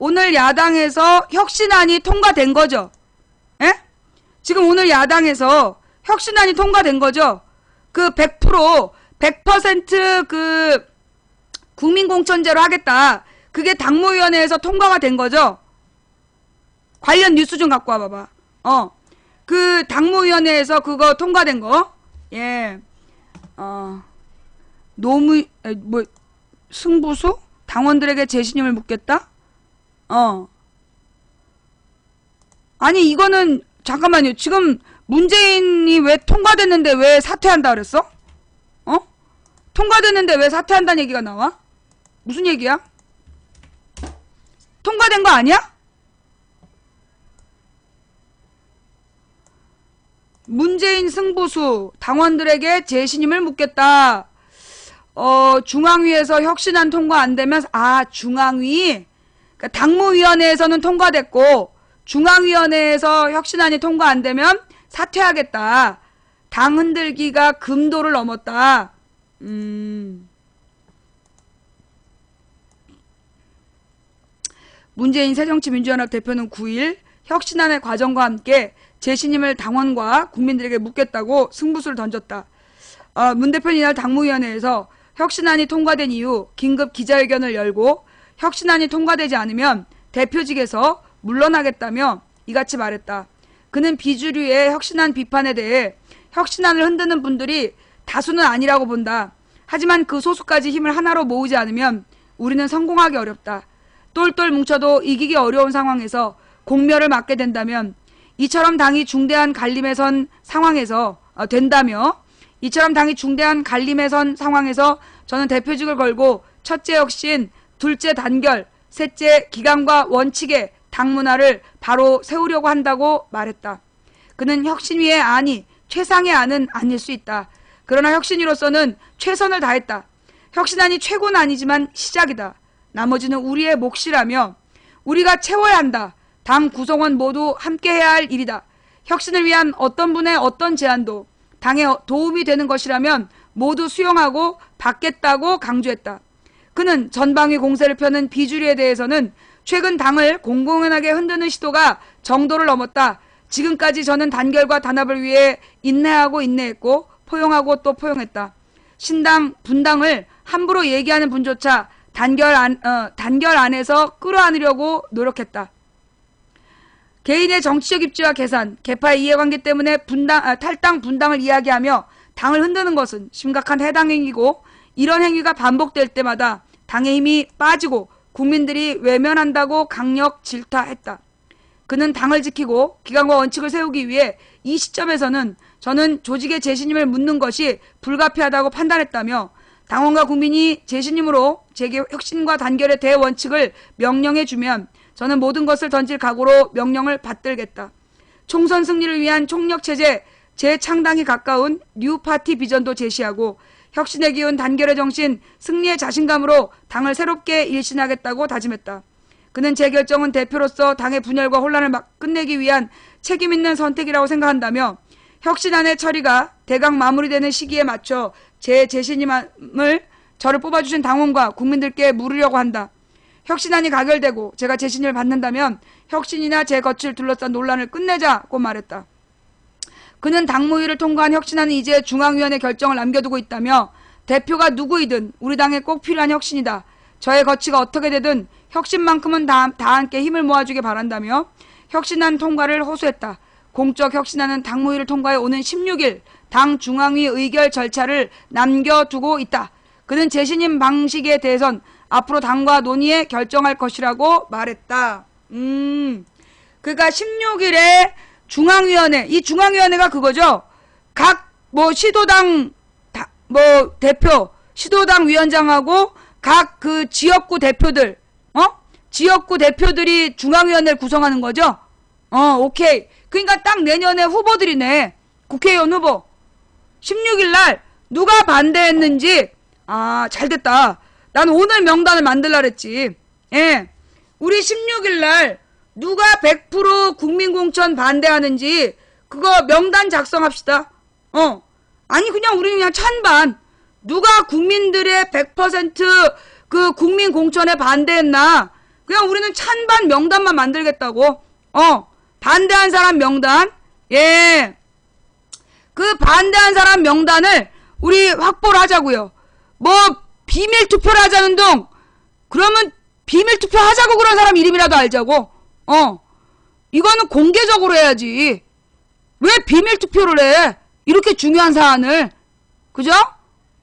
오늘 야당에서 혁신안이 통과된 거죠. 예? 지금 오늘 야당에서 혁신안이 통과된 거죠. 그 100% 국민공천제로 하겠다. 그게 당무위원회에서 통과가 된 거죠. 관련 뉴스 좀 갖고 와봐봐. 그 당무위원회에서 그거 통과된 거. 예. 승부수? 당원들에게 재신임을 묻겠다? 아니, 이거는, 잠깐만요. 지금 문재인이 왜 통과됐는데 왜 사퇴한다 그랬어? 통과됐는데 왜 사퇴한다는 얘기가 나와? 무슨 얘기야? 통과된 거 아니야? 문재인 승부수, 당원들에게 재신임을 묻겠다. 중앙위에서 혁신안 통과 안 되면, 중앙위? 그러니까 당무위원회에서는 통과됐고, 중앙위원회에서 혁신안이 통과 안 되면 사퇴하겠다. 당 흔들기가 금도를 넘었다. 문재인 새정치민주연합 대표는 9일 혁신안의 과정과 함께 재신임을 당원과 국민들에게 묻겠다고 승부수를 던졌다. 문 대표는 이날 당무위원회에서 혁신안이 통과된 이후 긴급 기자회견을 열고 혁신안이 통과되지 않으면 대표직에서 물러나겠다며 이같이 말했다. 그는 비주류의 혁신안 비판에 대해 혁신안을 흔드는 분들이 다수는 아니라고 본다. 하지만 그 소수까지 힘을 하나로 모으지 않으면 우리는 성공하기 어렵다. 똘똘 뭉쳐도 이기기 어려운 상황에서 공멸을 맞게 된다면 이처럼 당이 중대한 갈림에 선 상황에서 저는 대표직을 걸고 첫째 혁신, 둘째 단결, 셋째 기강과 원칙의 당 문화를 바로 세우려고 한다고 말했다. 그는 혁신위의 안이 최상의 안은 아닐 수 있다. 그러나 혁신위로서는 최선을 다했다. 혁신안이 최고는 아니지만 시작이다. 나머지는 우리의 몫이라며 우리가 채워야 한다. 당 구성원 모두 함께해야 할 일이다. 혁신을 위한 어떤 분의 어떤 제안도 당에 도움이 되는 것이라면 모두 수용하고 받겠다고 강조했다. 그는 전방위 공세를 펴는 비주류에 대해서는 최근 당을 공공연하게 흔드는 시도가 정도를 넘었다. 지금까지 저는 단결과 단합을 위해 인내하고 인내했고 포용하고 또 포용했다. 신당, 분당을 함부로 얘기하는 분조차 단결 안에서 끌어안으려고 노력했다. 개인의 정치적 입지와 계산, 계파의 이해관계 때문에 탈당 분당을 이야기하며 당을 흔드는 것은 심각한 해당 행위고 이런 행위가 반복될 때마다 당의 힘이 빠지고 국민들이 외면한다고 강력 질타했다. 그는 당을 지키고 기강과 원칙을 세우기 위해 이 시점에서는 저는 조직의 재신임을 묻는 것이 불가피하다고 판단했다며 당원과 국민이 재신임으로 제게 혁신과 단결의 대원칙을 명령해주면 저는 모든 것을 던질 각오로 명령을 받들겠다. 총선 승리를 위한 총력체제 재창당이 가까운 뉴파티 비전도 제시하고 혁신에 기운 단결의 정신, 승리의 자신감으로 당을 새롭게 일신하겠다고 다짐했다. 그는 제 결정은 대표로서 당의 분열과 혼란을 끝내기 위한 책임있는 선택이라고 생각한다며 혁신안의 처리가 대강 마무리되는 시기에 맞춰 제 재신임을 저를 뽑아주신 당원과 국민들께 물으려고 한다. 혁신안이 가결되고 제가 재신임을 받는다면 혁신이나 제 거취를 둘러싼 논란을 끝내자고 말했다. 그는 당무위를 통과한 혁신안은 이제 중앙위원회 결정을 남겨두고 있다며 대표가 누구이든 우리 당에 꼭 필요한 혁신이다. 저의 거취가 어떻게 되든 혁신만큼은 다 함께 힘을 모아주길 바란다며 혁신안 통과를 호소했다. 공적 혁신안은 당무위를 통과해 오는 16일 당 중앙위 의결 절차를 남겨두고 있다. 그는 재신임 방식에 대해선 앞으로 당과 논의해 결정할 것이라고 말했다. 그러니까 16일에 중앙위원회, 이 중앙위원회가 그거죠. 각 시도당 대표, 시도당 위원장하고 각 그 지역구 대표들, 지역구 대표들이 중앙위원회를 구성하는 거죠. 오케이. 그러니까 딱 내년에 후보들이네. 국회의원 후보. 16일 날 누가 반대했는지 잘됐다. 난 오늘 명단을 만들라 그랬지. 예. 우리 16일 날 누가 100% 국민공천 반대하는지 그거 명단 작성합시다. 아니 그냥 우리 그냥 찬반. 누가 국민들의 100% 그 국민공천에 반대했나 그냥 우리는 찬반 명단만 만들겠다고. 반대한 사람 명단. 예. 그 반대한 사람 명단을 우리 확보를 하자고요. 뭐 비밀 투표를 하자는 둥. 그러면 비밀 투표 하자고 그런 사람 이름이라도 알자고. 이거는 공개적으로 해야지. 왜 비밀 투표를 해? 이렇게 중요한 사안을. 그죠?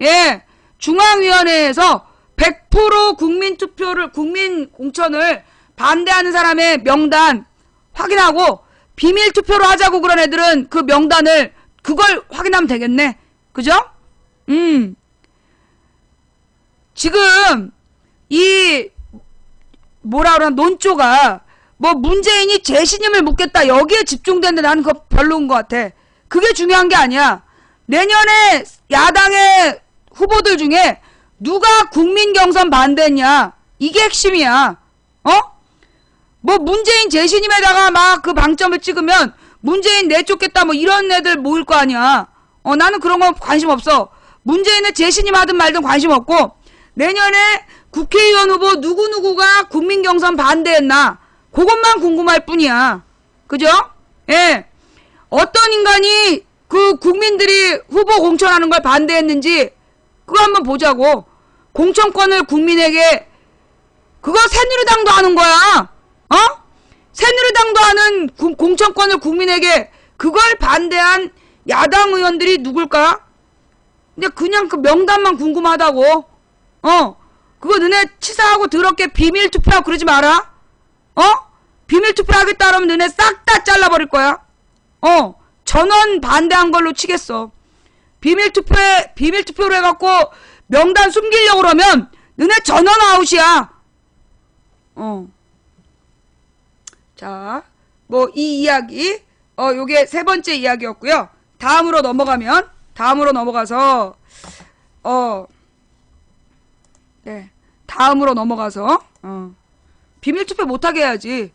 예. 중앙위원회에서 100% 국민 공천을 반대하는 사람의 명단 확인하고 비밀 투표로 하자고 그런 애들은 그 명단을 그걸 확인하면 되겠네. 그죠? 지금 이 뭐라 그러나 논조가 뭐 문재인이 재신임을 묻겠다 여기에 집중되는데 나는 그거 별로인 것 같아. 그게 중요한 게 아니야. 내년에 야당의 후보들 중에 누가 국민 경선 반대했냐 이게 핵심이야. 뭐 문재인 재신임에다가 막 그 방점을 찍으면 문재인 내쫓겠다 뭐 이런 애들 모일 거 아니야. 나는 그런 건 관심 없어. 문재인을 재신임 하든 말든 관심 없고 내년에 국회의원 후보 누구누구가 국민 경선 반대했나 그것만 궁금할 뿐이야. 그죠? 예. 어떤 인간이 그 국민들이 후보 공천하는 걸 반대했는지 그거 한번 보자고. 공천권을 국민에게 그거 새누리당도 하는 거야. 새누리당도 하는 공천권을 국민에게 그걸 반대한 야당 의원들이 누굴까? 근데 그냥 그 명단만 궁금하다고. 그거 너네 치사하고 더럽게 비밀 투표하고 그러지 마라. 비밀 투표하겠다 그러면 너네 싹 다 잘라버릴 거야. 전원 반대한 걸로 치겠어. 비밀 투표로 해갖고 명단 숨기려고 그러면 너네 전원 아웃이야. 자, 뭐 이 이야기 요게 세 번째 이야기였고요. 다음으로 넘어가서 네. 다음으로 넘어가서 비밀 투표 못하게 해야지.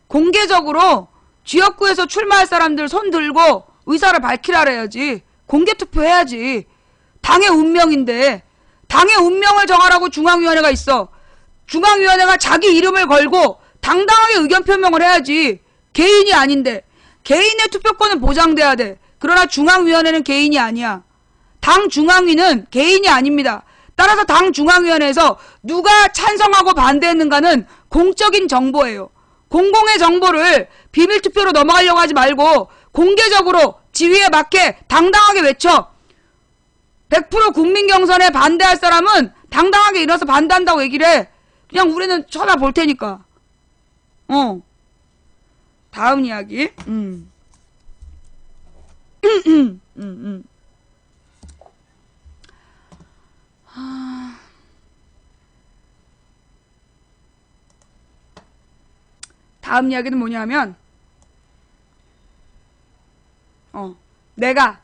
공개적으로 지역구에서 출마할 사람들 손 들고 의사를 밝히라 해야지. 공개 투표해야지. 당의 운명인데 당의 운명을 정하라고 중앙위원회가 있어. 중앙위원회가 자기 이름을 걸고 당당하게 의견 표명을 해야지. 개인이 아닌데. 개인의 투표권은 보장돼야 돼. 그러나 중앙위원회는 개인이 아니야. 당 중앙위는 개인이 아닙니다. 따라서 당 중앙위원회에서 누가 찬성하고 반대했는가는 공적인 정보예요. 공공의 정보를 비밀투표로 넘어가려고 하지 말고 공개적으로 지위에 맞게 당당하게 외쳐. 100% 국민경선에 반대할 사람은 당당하게 일어서 반대한다고 얘기를 해. 그냥 우리는 쳐다볼 테니까. 다음 이야기. 다음 이야기는 뭐냐면 내가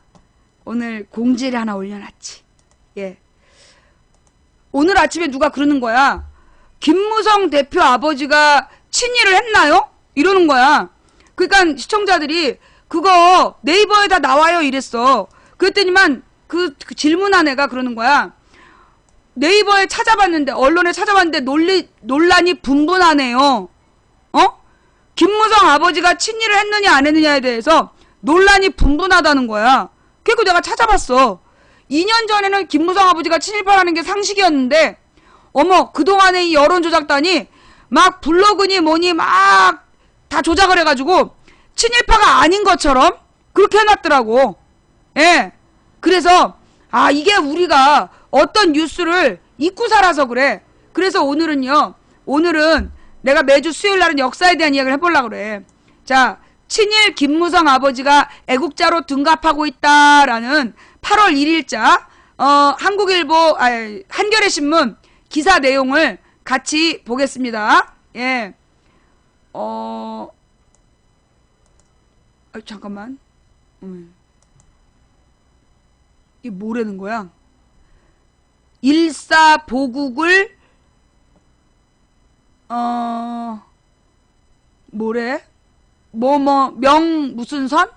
오늘 공지를 하나 올려놨지. 예. 오늘 아침에 누가 그러는 거야. 김무성 대표 아버지가 친일을 했나요? 이러는 거야. 그러니까 시청자들이 그거 네이버에다 나와요 이랬어. 그랬더니만 그 질문한 애가 그러는 거야. 네이버에 찾아봤는데 언론에 찾아봤는데 논란이 분분하네요. 김무성 아버지가 친일을 했느냐 안 했느냐에 대해서 논란이 분분하다는 거야. 그리고 내가 찾아봤어. 2년 전에는 김무성 아버지가 친일파라는 게 상식이었는데 어머 그동안에 이 여론조작단이 막 블로그니 뭐니 막 다 조작을 해가지고 친일파가 아닌 것처럼 그렇게 해놨더라고. 예. 그래서 이게 우리가 어떤 뉴스를 잊고 살아서 그래. 그래서 오늘은 내가 매주 수요일날은 역사에 대한 이야기를 해보려고 그래. 자, 친일 김무성 아버지가 애국자로 등갑하고 있다라는 8월 1일자 한국일보 한겨레신문 기사 내용을 같이 보겠습니다. 예. 잠깐만. 이게 뭐라는 거야? 일사보국을 뭐래? 명 무슨 선?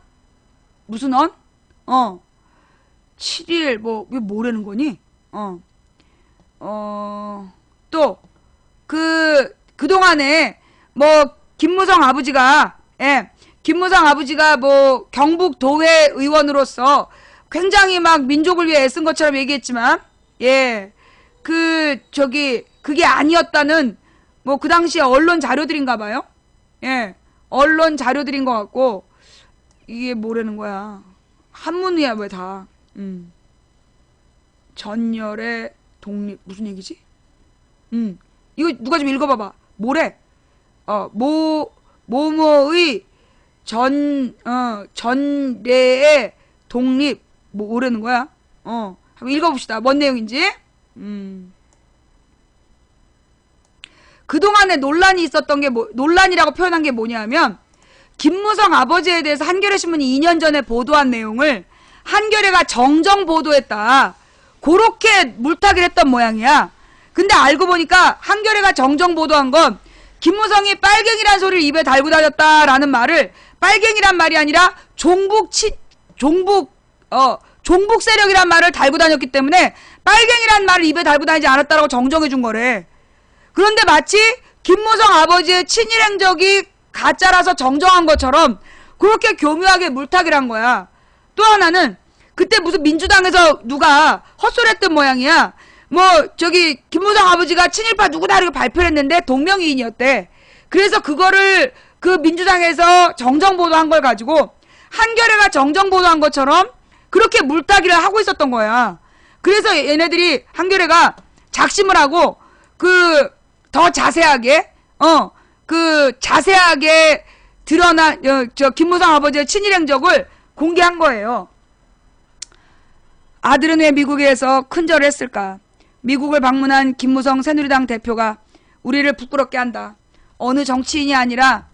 무슨 언? 7일 이게 뭐라는 거니? 또 그 그동안에 뭐 김무성 아버지가 김무성 아버지가 뭐 경북 도회 의원으로서 굉장히 막 민족을 위해 애쓴 것처럼 얘기했지만 그게 아니었다는 뭐 그 당시에 언론 자료들인가 봐요. 언론 자료들인 것 같고 이게 뭐라는 거야. 한문이야 왜 다. 전열의 독립 무슨 얘기지? 이거 누가 좀 읽어봐봐. 뭐래? 모모의 전례의 독립 뭐라는 거야? 한번 읽어봅시다. 뭔 내용인지. 그동안에 논란이 있었던 게 논란이라고 표현한 게 뭐냐면 김무성 아버지에 대해서 한겨레 신문이 2년 전에 보도한 내용을 한겨레가 정정 보도했다. 그렇게 물타기를 했던 모양이야. 근데 알고 보니까 한겨레가 정정 보도한 건 김무성이 빨갱이란 소리를 입에 달고 다녔다라는 말을 빨갱이란 말이 아니라 종북 세력이란 말을 달고 다녔기 때문에 빨갱이란 말을 입에 달고 다니지 않았다라고 정정해 준 거래. 그런데 마치 김무성 아버지의 친일 행적이 가짜라서 정정한 것처럼 그렇게 교묘하게 물타기를 한 거야. 또 하나는 그때 무슨 민주당에서 누가 헛소리했던 모양이야. 뭐 저기 김무성 아버지가 친일파 누구다 이렇게 발표를 했는데 동명이인이었대. 그래서 그거를 그 민주당에서 정정 보도한 걸 가지고 한겨레가 정정 보도한 것처럼 그렇게 물타기를 하고 있었던 거야. 그래서 얘네들이 한겨레가 작심을 하고 더 자세하게 자세하게 드러난 김무성 아버지의 친일 행적을 공개한 거예요. 아들은 왜 미국에서 큰절을 했을까? 미국을 방문한 김무성 새누리당 대표가 우리를 부끄럽게 한다. 여느 정치인이 아니라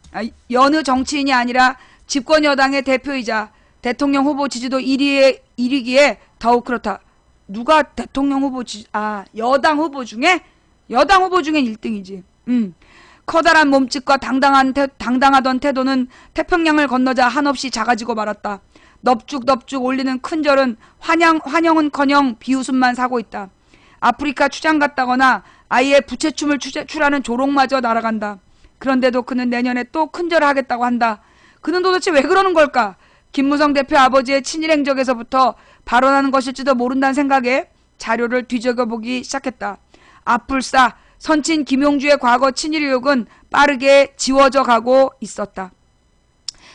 집권 여당의 대표이자 대통령 후보 지지도 1위기에 더욱 그렇다. 누가 대통령 후보 여당 후보 중엔 1등이지. 커다란 몸집과 당당하던 태도는 태평양을 건너자 한없이 작아지고 말았다. 넙죽넙죽 올리는 큰절은 환영은커녕 비웃음만 사고 있다. 아프리카 추장 같다거나 아예 부채춤을 추라는 조롱마저 날아간다. 그런데도 그는 내년에 또 큰절을 하겠다고 한다. 그는 도대체 왜 그러는 걸까? 김무성 대표 아버지의 친일 행적에서부터 발언하는 것일지도 모른다는 생각에 자료를 뒤적여보기 시작했다. 앞불싸 선친 김용주의 과거 친일 의혹은 빠르게 지워져 가고 있었다.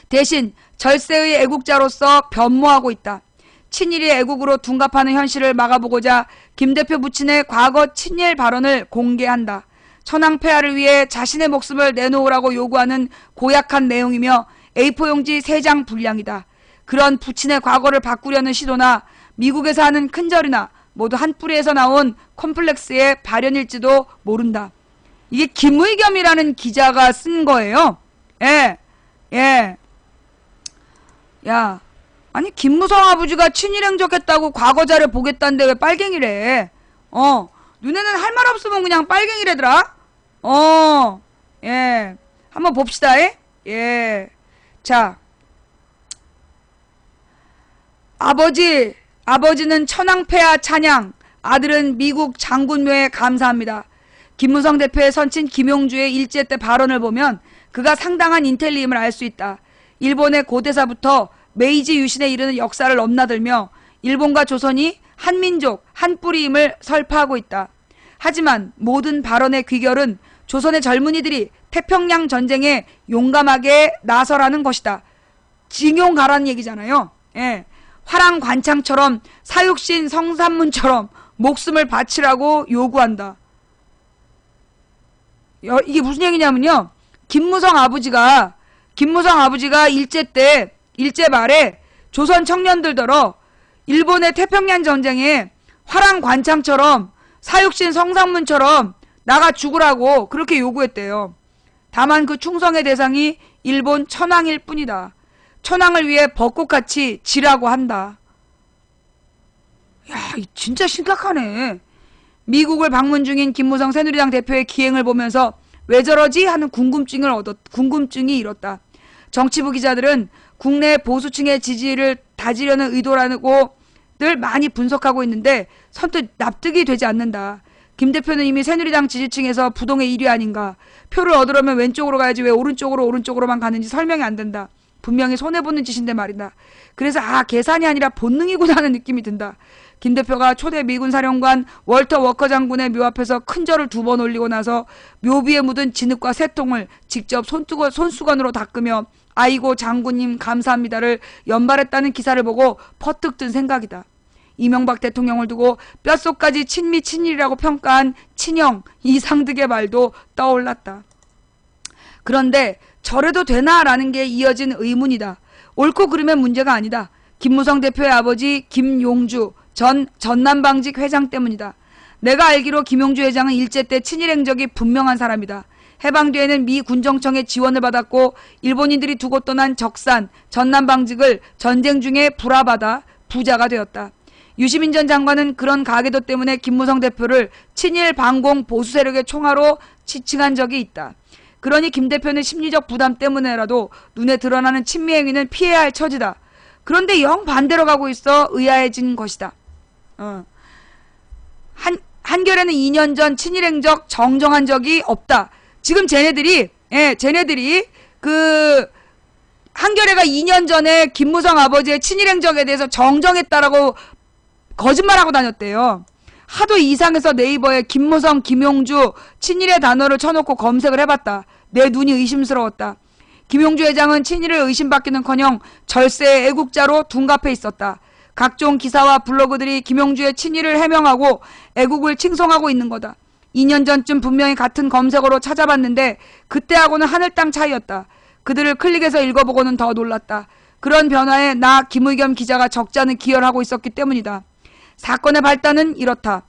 대신 절세의 애국자로서 변모하고 있다. 친일이 애국으로 둔갑하는 현실을 막아보고자 김 대표 부친의 과거 친일 발언을 공개한다. 천황폐하를 위해 자신의 목숨을 내놓으라고 요구하는 고약한 내용이며 A4 용지 3장 분량이다. 그런 부친의 과거를 바꾸려는 시도나 미국에서 하는 큰절이나 모두 한 뿌리에서 나온 콤플렉스의 발현일지도 모른다. 이게 김의겸이라는 기자가 쓴 거예요. 야, 아니 김무성 아버지가 친일 행적했다고 과거 자료 보겠다는데 왜 빨갱이래? 눈에는 할 말 없으면 그냥 빨갱이래더라. 한번 봅시다. 자, 아버지는 천황폐하 찬양, 아들은 미국 장군묘에 감사합니다. 김무성 대표의 선친 김용주의 일제 때 발언을 보면 그가 상당한 인텔리임을 알 수 있다. 일본의 고대사부터 메이지 유신에 이르는 역사를 넘나들며 일본과 조선이 한민족, 한뿌리임을 설파하고 있다. 하지만 모든 발언의 귀결은 조선의 젊은이들이 태평양 전쟁에 용감하게 나서라는 것이다. 징용 가라는 얘기잖아요. 화랑관창처럼 사육신 성산문처럼 목숨을 바치라고 요구한다. 이게 무슨 얘기냐면요. 김무성 아버지가 일제 말에 조선 청년들더러 일본의 태평양 전쟁에 화랑관창처럼 사육신 성산문처럼 나가 죽으라고 그렇게 요구했대요. 다만 그 충성의 대상이 일본 천황일 뿐이다. 천황을 위해 벚꽃같이 지라고 한다. 야, 진짜 심각하네. 미국을 방문 중인 김무성 새누리당 대표의 기행을 보면서 왜 저러지? 하는 궁금증이 일었다. 정치부 기자들은 국내 보수층의 지지를 다지려는 의도라고 늘 많이 분석하고 있는데 선뜻 납득이 되지 않는다. 김 대표는 이미 새누리당 지지층에서 부동의 1위 아닌가. 표를 얻으려면 왼쪽으로 가야지 왜 오른쪽으로만 가는지 설명이 안 된다. 분명히 손해보는 짓인데 말이다. 그래서 계산이 아니라 본능이구나 하는 느낌이 든다. 김 대표가 초대 미군 사령관 월터 워커 장군의 묘 앞에서 큰 절을 2번 올리고 나서 묘비에 묻은 진흙과 새통을 직접 손수건으로 닦으며 아이고 장군님 감사합니다를 연발했다는 기사를 보고 퍼뜩 든 생각이다. 이명박 대통령을 두고 뼛속까지 친미 친일이라고 평가한 친형 이상득의 말도 떠올랐다. 그런데 저래도 되나라는 게 이어진 의문이다. 옳고 그르면 문제가 아니다. 김무성 대표의 아버지 김용주 전 전남방직 회장 때문이다. 내가 알기로 김용주 회장은 일제 때 친일 행적이 분명한 사람이다. 해방 뒤에는 미 군정청의 지원을 받았고 일본인들이 두고 떠난 적산, 전남방직을 전쟁 중에 불화받아 부자가 되었다. 유시민 전 장관은 그런 가계도 때문에 김무성 대표를 친일 반공 보수 세력의 총화로 지칭한 적이 있다. 그러니 김 대표는 심리적 부담 때문에라도 눈에 드러나는 친미 행위는 피해야 할 처지다. 그런데 영 반대로 가고 있어 의아해진 것이다. 한겨레는 2년 전 친일 행적 정정한 적이 없다. 지금 쟤네들이 한겨레가 2년 전에 김무성 아버지의 친일 행적에 대해서 정정했다라고 거짓말하고 다녔대요. 하도 이상해서 네이버에 김무성, 김용주 친일의 단어를 쳐놓고 검색을 해봤다. 내 눈이 의심스러웠다. 김용주 회장은 친일을 의심받기는커녕 절세의 애국자로 둔갑해 있었다. 각종 기사와 블로그들이 김용주의 친일을 해명하고 애국을 칭송하고 있는 거다. 2년 전쯤 분명히 같은 검색어로 찾아봤는데 그때하고는 하늘 땅 차이였다. 그들을 클릭해서 읽어보고는 더 놀랐다. 그런 변화에 나 김의겸 기자가 적지 않은 기여를 하고 있었기 때문이다. 사건의 발단은 이렇다.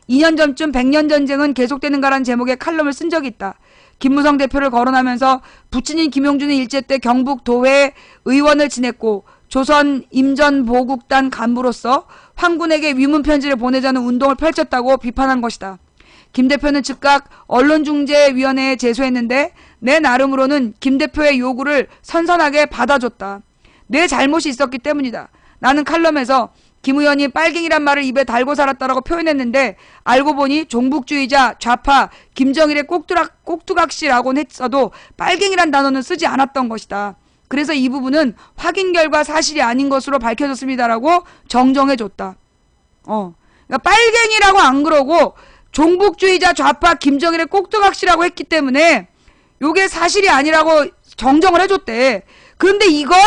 2년 전쯤 100년 전쟁은 계속되는가라는 제목의 칼럼을 쓴 적이 있다. 김무성 대표를 거론하면서 부친인 김용주는 일제 때 경북 도회 의원을 지냈고 조선 임전보국단 간부로서 황군에게 위문편지를 보내자는 운동을 펼쳤다고 비판한 것이다. 김 대표는 즉각 언론중재위원회에 제소했는데 내 나름으로는 김 대표의 요구를 선선하게 받아줬다. 내 잘못이 있었기 때문이다. 나는 칼럼에서 김 의원이 빨갱이란 말을 입에 달고 살았다라고 표현했는데 알고 보니 종북주의자 좌파 김정일의 꼭두각시라고는 했어도 빨갱이란 단어는 쓰지 않았던 것이다. 그래서 이 부분은 확인 결과 사실이 아닌 것으로 밝혀졌습니다라고 정정해줬다. 그러니까 빨갱이라고 안 그러고 종북주의자 좌파 김정일의 꼭두각시라고 했기 때문에 요게 사실이 아니라고 정정을 해줬대. 그런데 이걸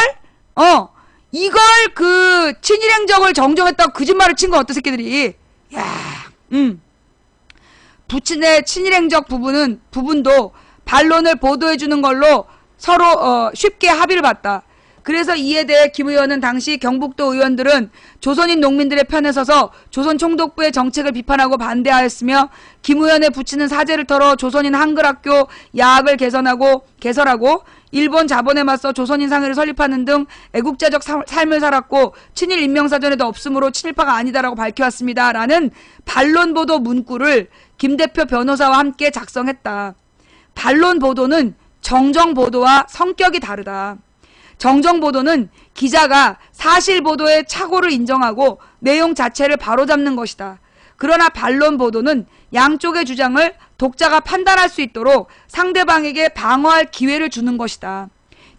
그 친일 행적을 정정했다고 거짓말을 친 거 어떤 새끼들이. 부친의 친일 행적 부분도 반론을 보도해주는 걸로 서로 쉽게 합의를 봤다. 그래서 이에 대해 김 의원은 당시 경북도 의원들은 조선인 농민들의 편에 서서 조선총독부의 정책을 비판하고 반대하였으며 김 의원의 부친은 사제를 털어 조선인 한글학교 야학을 개설하고 일본 자본에 맞서 조선인 상회를 설립하는 등 애국자적 삶을 살았고 친일 인명사전에도 없으므로 친일파가 아니다라고 밝혀왔습니다. 라는 반론보도 문구를 김 대표 변호사와 함께 작성했다. 반론보도는 정정보도와 성격이 다르다. 정정보도는 기자가 사실보도의 착오를 인정하고 내용 자체를 바로잡는 것이다. 그러나 반론보도는 양쪽의 주장을 독자가 판단할 수 있도록 상대방에게 방어할 기회를 주는 것이다.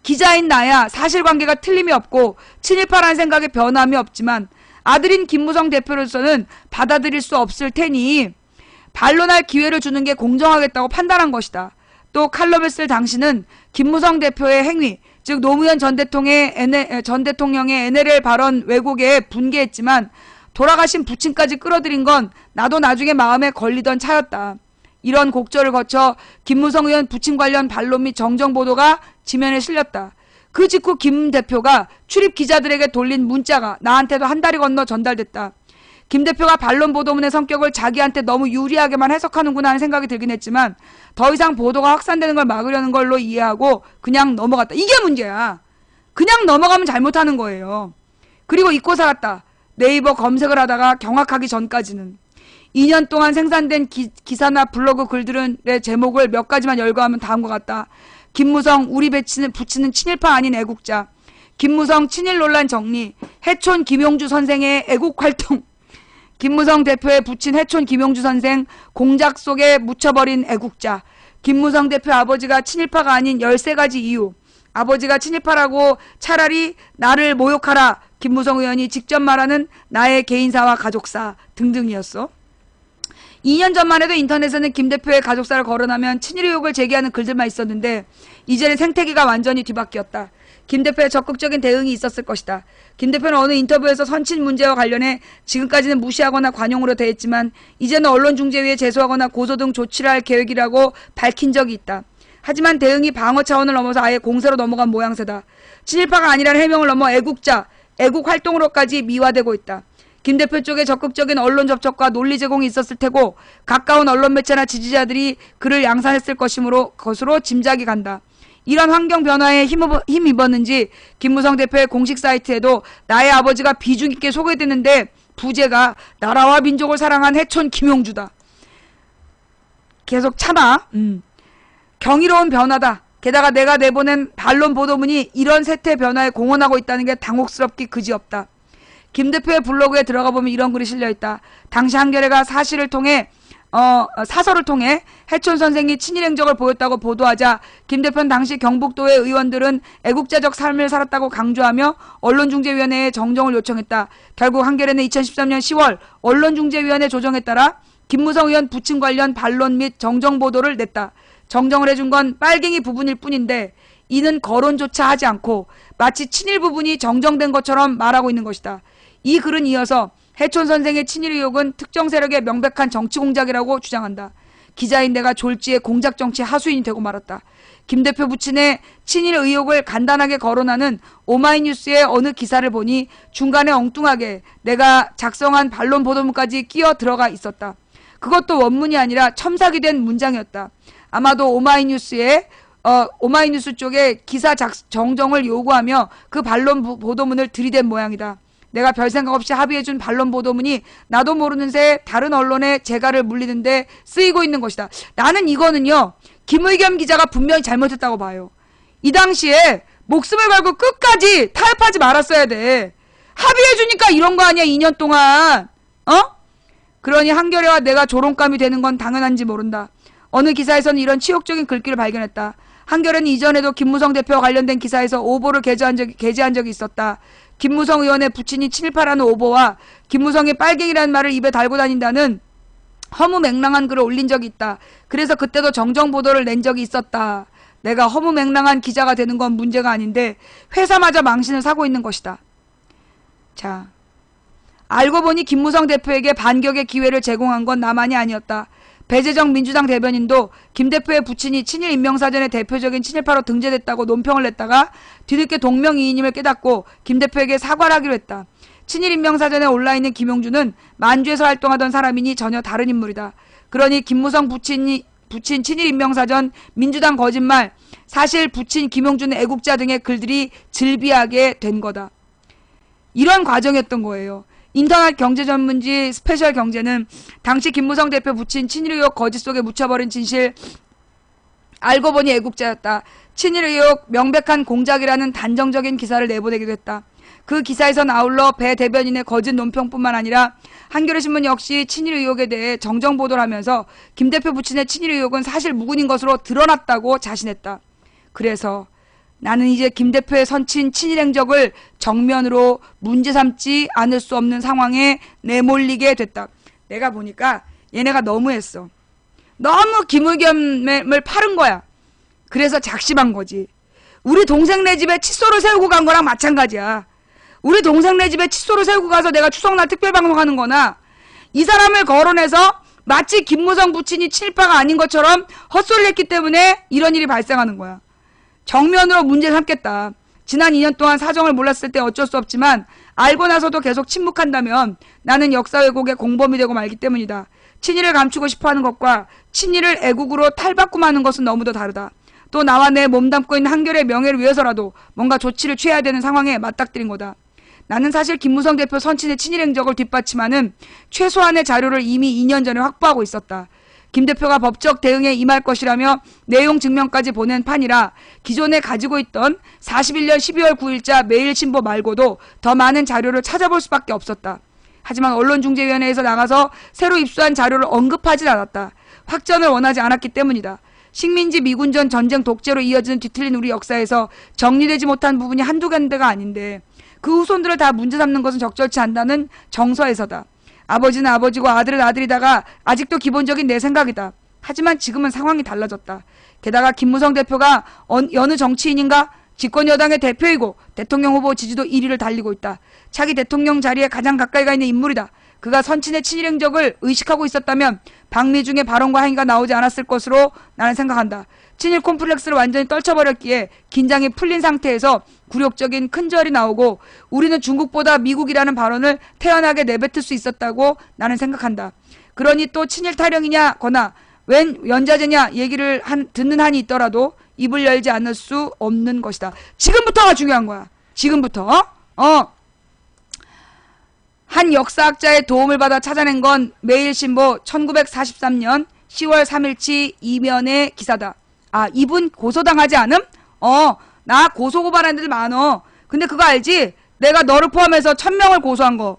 기자인 나야 사실관계가 틀림이 없고 친일파라는 생각에 변함이 없지만 아들인 김무성 대표로서는 받아들일 수 없을 테니 반론할 기회를 주는 게 공정하겠다고 판단한 것이다. 또 칼럼을 쓸 당시는 김무성 대표의 행위, 즉 노무현 전 대통령의 NLL 발언 왜곡에 분개했지만 돌아가신 부친까지 끌어들인 건 나도 나중에 마음에 걸리던 차였다. 이런 곡절을 거쳐 김무성 의원 부친 관련 반론 및 정정보도가 지면에 실렸다. 그 직후 김 대표가 출입 기자들에게 돌린 문자가 나한테도 한 달이 건너 전달됐다. 김 대표가 반론 보도문의 성격을 자기한테 너무 유리하게만 해석하는구나 하는 생각이 들긴 했지만 더 이상 보도가 확산되는 걸 막으려는 걸로 이해하고 그냥 넘어갔다. 이게 문제야. 그냥 넘어가면 잘못하는 거예요. 그리고 잊고 살았다. 네이버 검색을 하다가 경악하기 전까지는. 2년 동안 생산된 기사나 블로그 글들의 제목을 몇 가지만 열거하면 다음과 같다. 김무성 우리 부친은 친일파 아닌 애국자. 김무성 친일 논란 정리. 해촌 김용주 선생의 애국활동. 김무성 대표의 부친 해촌 김용주 선생, 공작 속에 묻혀버린 애국자. 김무성 대표 아버지가 친일파가 아닌 13가지 이유. 아버지가 친일파라고 차라리 나를 모욕하라. 김무성 의원이 직접 말하는 나의 개인사와 가족사 등등이었어. 2년 전만 해도 인터넷에는 김 대표의 가족사를 거론하면 친일 의혹을 제기하는 글들만 있었는데 이제는 생태계가 완전히 뒤바뀌었다. 김 대표의 적극적인 대응이 있었을 것이다. 김 대표는 어느 인터뷰에서 선친 문제와 관련해 지금까지는 무시하거나 관용으로 대했지만 이제는 언론중재위에 제소하거나 고소 등 조치를 할 계획이라고 밝힌 적이 있다. 하지만 대응이 방어 차원을 넘어서 아예 공세로 넘어간 모양새다. 친일파가 아니라는 해명을 넘어 애국자, 애국 활동으로까지 미화되고 있다. 김 대표 쪽에 적극적인 언론 접촉과 논리 제공이 있었을 테고 가까운 언론 매체나 지지자들이 그를 양산했을 것으로 짐작이 간다. 이런 환경 변화에 힘입었는지 김무성 대표의 공식 사이트에도 나의 아버지가 비중 있게 소개되는데 부제가 나라와 민족을 사랑한 해촌 김용주다. 계속 참아. 경이로운 변화다. 게다가 내가 내보낸 반론 보도문이 이런 세태 변화에 공헌하고 있다는 게 당혹스럽기 그지없다. 김 대표의 블로그에 들어가 보면 이런 글이 실려있다. 당시 한겨레가 사설을 통해 해촌 선생이 친일 행적을 보였다고 보도하자 김 대표는 당시 경북도의 의원들은 애국자적 삶을 살았다고 강조하며 언론중재위원회에 정정을 요청했다. 결국 한겨레는 2013년 10월 언론중재위원회 조정에 따라 김무성 의원 부친 관련 반론 및 정정 보도를 냈다. 정정을 해준 건 빨갱이 부분일 뿐인데 이는 거론조차 하지 않고 마치 친일 부분이 정정된 것처럼 말하고 있는 것이다. 이 글은 이어서 해촌 선생의 친일 의혹은 특정 세력의 명백한 정치 공작이라고 주장한다. 기자인 내가 졸지에 공작 정치 하수인이 되고 말았다. 김 대표 부친의 친일 의혹을 간단하게 거론하는 오마이뉴스의 어느 기사를 보니 중간에 엉뚱하게 내가 작성한 반론 보도문까지 끼어 들어가 있었다. 그것도 원문이 아니라 첨삭이 된 문장이었다. 아마도 오마이뉴스 쪽에 기사 정정을 요구하며 그 반론 보도문을 들이댄 모양이다. 내가 별 생각 없이 합의해준 반론 보도문이 나도 모르는 새 다른 언론에 재갈을 물리는데 쓰이고 있는 것이다. 나는 이거는요, 김의겸 기자가 분명히 잘못했다고 봐요. 이 당시에 목숨을 걸고 끝까지 타협하지 말았어야 돼. 합의해주니까 이런 거 아니야, 2년 동안. 그러니 한겨레와 내가 조롱감이 되는 건 당연한지 모른다. 어느 기사에서는 이런 치욕적인 글귀를 발견했다. 한겨레는 이전에도 김무성 대표와 관련된 기사에서 오보를 게재한 적이 있었다. 김무성 의원의 부친이 친일파라는 오보와 김무성이 빨갱이라는 말을 입에 달고 다닌다는 허무맹랑한 글을 올린 적이 있다. 그래서 그때도 정정 보도를 낸 적이 있었다. 내가 허무맹랑한 기자가 되는 건 문제가 아닌데 회사마저 망신을 사고 있는 것이다. 자, 알고 보니 김무성 대표에게 반격의 기회를 제공한 건 나만이 아니었다. 배재정 민주당 대변인도 김 대표의 부친이 친일 인명사전의 대표적인 친일파로 등재됐다고 논평을 냈다가 뒤늦게 동명이인임을 깨닫고 김 대표에게 사과를 하기로 했다. 친일 인명사전에 올라있는 김용주는 만주에서 활동하던 사람이니 전혀 다른 인물이다. 그러니 김무성 부친 친일 인명사전, 민주당 거짓말, 사실 부친 김용주는 애국자 등의 글들이 즐비하게 된 거다. 이런 과정이었던 거예요. 인터넷 경제 전문지 스페셜 경제는 당시 김무성 대표 부친 친일 의혹 거짓 속에 묻혀버린 진실, 알고 보니 애국자였다. 친일 의혹 명백한 공작이라는 단정적인 기사를 내보내기도 했다. 그 기사에선 아울러 배 대변인의 거짓 논평뿐만 아니라 한겨레신문 역시 친일 의혹에 대해 정정 보도를 하면서 김 대표 부친의 친일 의혹은 사실 무근인 것으로 드러났다고 자신했다. 그래서 나는 이제 김 대표의 선친 친일 행적을 정면으로 문제 삼지 않을 수 없는 상황에 내몰리게 됐다. 내가 보니까 얘네가 너무했어. 너무 김의겸을 파른 거야. 그래서 작심한 거지. 우리 동생네 집에 칫솔을 세우고 간 거랑 마찬가지야. 우리 동생네 집에 칫솔을 세우고 가서 내가 추석날 특별방송하는 거나 이 사람을 거론해서 마치 김무성 부친이 친일파가 아닌 것처럼 헛소리를 했기 때문에 이런 일이 발생하는 거야. 정면으로 문제 삼겠다. 지난 2년 동안 사정을 몰랐을 때 어쩔 수 없지만 알고 나서도 계속 침묵한다면 나는 역사 왜곡의 공범이 되고 말기 때문이다. 친일을 감추고 싶어하는 것과 친일을 애국으로 탈바꿈하는 것은 너무도 다르다. 또 나와 내 몸담고 있는 한겨레의 명예를 위해서라도 뭔가 조치를 취해야 되는 상황에 맞닥뜨린 거다. 나는 사실 김무성 대표 선친의 친일 행적을 뒷받침하는 최소한의 자료를 이미 2년 전에 확보하고 있었다. 김 대표가 법적 대응에 임할 것이라며 내용 증명까지 보낸 판이라 기존에 가지고 있던 41년 12월 9일자 매일신보 말고도 더 많은 자료를 찾아볼 수밖에 없었다. 하지만 언론중재위원회에서 나가서 새로 입수한 자료를 언급하진 않았다. 확전을 원하지 않았기 때문이다. 식민지 미군전 전쟁 독재로 이어지는 뒤틀린 우리 역사에서 정리되지 못한 부분이 한두 군데가 아닌데 그 후손들을 다 문제 삼는 것은 적절치 않다는 정서에서다. 아버지는 아버지고 아들은 아들이다가 아직도 기본적인 내 생각이다. 하지만 지금은 상황이 달라졌다. 게다가 김무성 대표가 여느 정치인인가? 집권 여당의 대표이고 대통령 후보 지지도 1위를 달리고 있다. 차기 대통령 자리에 가장 가까이 가 있는 인물이다. 그가 선친의 친일 행적을 의식하고 있었다면 박미중의 발언과 행위가 나오지 않았을 것으로 나는 생각한다. 친일 콤플렉스를 완전히 떨쳐버렸기에 긴장이 풀린 상태에서 굴욕적인 큰절이 나오고 우리는 중국보다 미국이라는 발언을 태연하게 내뱉을 수 있었다고 나는 생각한다. 그러니 또 친일 타령이냐거나 웬 연자제냐 얘기를 듣는 한이 있더라도 입을 열지 않을 수 없는 것이다. 지금부터가 중요한 거야. 지금부터. 한 역사학자의 도움을 받아 찾아낸 건 매일신보 1943년 10월 3일치 이면의 기사다. 아, 이분 고소당하지 않음? 나 고소고발한 애들 많어. 근데 그거 알지? 내가 너를 포함해서 1000명을 고소한 거.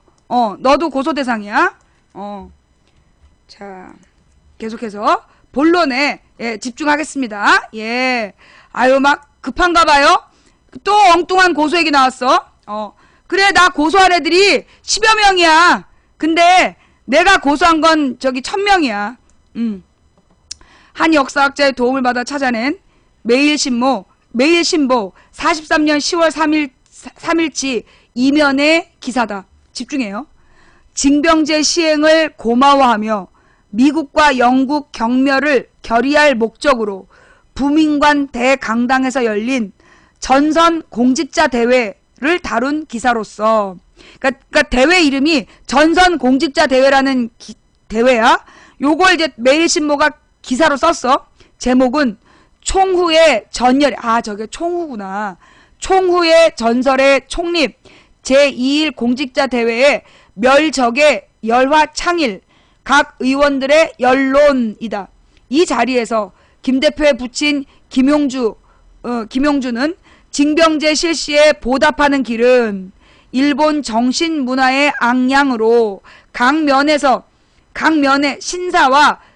너도 고소 대상이야. 자, 계속해서 본론에 집중하겠습니다. 예. 아유, 막 급한가 봐요? 또 엉뚱한 고소 얘기 나왔어. 그래, 나 고소한 애들이 10여 명이야. 근데 내가 고소한 건 저기 1000명이야. 한 역사학자의 도움을 받아 찾아낸 매일신보 43년 10월 3일치 이면의 기사다. 집중해요. 징병제 시행을 고마워하며 미국과 영국 경멸을 결의할 목적으로 부민관 대강당에서 열린 전선 공직자 대회를 다룬 기사로서, 그러니까 대회 이름이 전선 공직자 대회라는 대회야. 요걸 이제 매일신보가 기사로 썼어. 제목은 총후의 전열, 저게 총후구나. 총후의 전설의 총립 제2일 공직자 대회의 멸적의 열화 창일 각 의원들의 연론이다. 이 자리에서 김 대표에 붙인 김용주는 징병제 실시에 보답하는 길은 일본 정신문화의 앙양으로 각 면에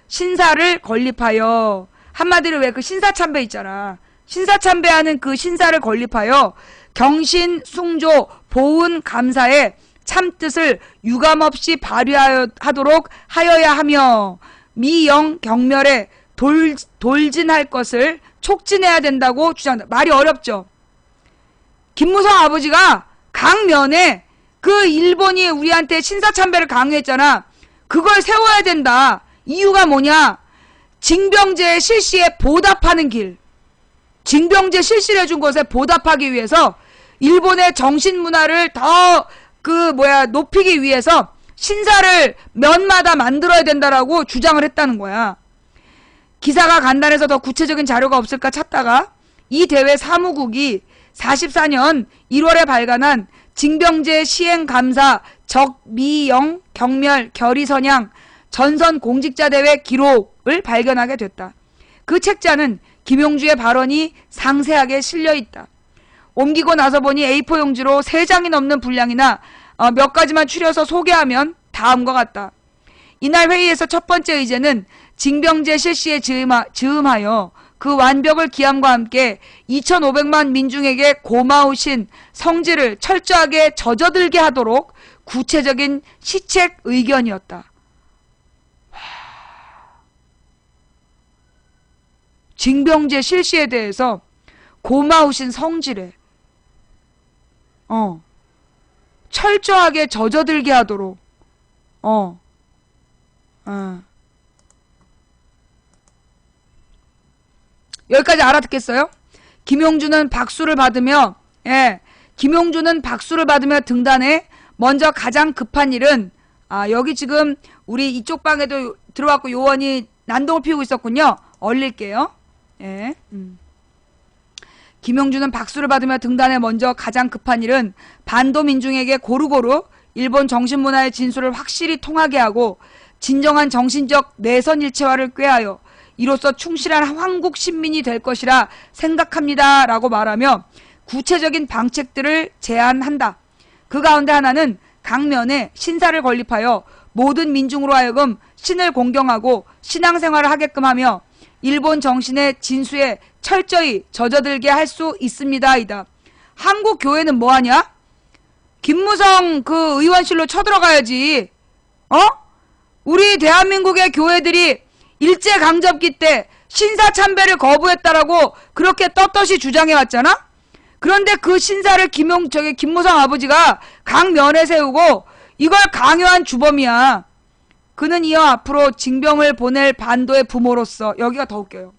신사를 건립하여, 한마디로 왜 그 신사참배 있잖아. 신사참배하는 그 신사를 건립하여 경신, 숭조, 보은, 감사의 참뜻을 유감없이 발휘하도록 하여야 하며 미영 경멸에 돌진할 것을 촉진해야 된다고 주장한다. 말이 어렵죠. 김무성 아버지가 강면에 그 일본이 우리한테 신사참배를 강요했잖아. 그걸 세워야 된다. 이유가 뭐냐? 징병제 실시에 보답하는 길. 징병제 실시를 해준 것에 보답하기 위해서 일본의 정신문화를 더 높이기 위해서 신사를 면마다 만들어야 된다라고 주장을 했다는 거야. 기사가 간단해서 더 구체적인 자료가 없을까 찾다가 이 대회 사무국이 44년 1월에 발간한 징병제 시행감사 적미영 경멸 결의선양 전선 공직자대회 기록을 발견하게 됐다. 그 책자는 김용주의 발언이 상세하게 실려있다. 옮기고 나서 보니 A4 용지로 3장이 넘는 분량이나 몇 가지만 추려서 소개하면 다음과 같다. 이날 회의에서 첫 번째 의제는 징병제 실시에 즈음하여 그 완벽을 기함과 함께 2500만 민중에게 고마우신 성질을 철저하게 젖어들게 하도록 구체적인 시책 의견이었다. 징병제 실시에 대해서 고마우신 성질에 철저하게 젖어들게 하도록 여기까지 알아듣겠어요? 김용주는 박수를 받으며 등단해 먼저 가장 급한 일은 여기 지금 우리 이쪽 방에도 들어왔고 요원이 난동을 피우고 있었군요. 얼릴게요. 김용주는 박수를 받으며 등단해 먼저 가장 급한 일은 반도 민중에게 고루고루 일본 정신문화의 진술을 확실히 통하게 하고 진정한 정신적 내선일체화를 꾀하여 이로써 충실한 한국 신민이 될 것이라 생각합니다. 라고 말하며 구체적인 방책들을 제안한다. 그 가운데 하나는 강면에 신사를 건립하여 모든 민중으로 하여금 신을 공경하고 신앙생활을 하게끔 하며 일본 정신의 진수에 철저히 젖어들게 할 수 있습니다이다. 한국 교회는 뭐하냐? 김무성 그 의원실로 쳐들어가야지. 우리 대한민국의 교회들이 일제강점기 때 신사참배를 거부했다라고 그렇게 떳떳이 주장해왔잖아? 그런데 그 신사를 김무성 아버지가 강면에 세우고 이걸 강요한 주범이야. 그는 이어 앞으로 징병을 보낼 반도의 부모로서, 여기가 더 웃겨요.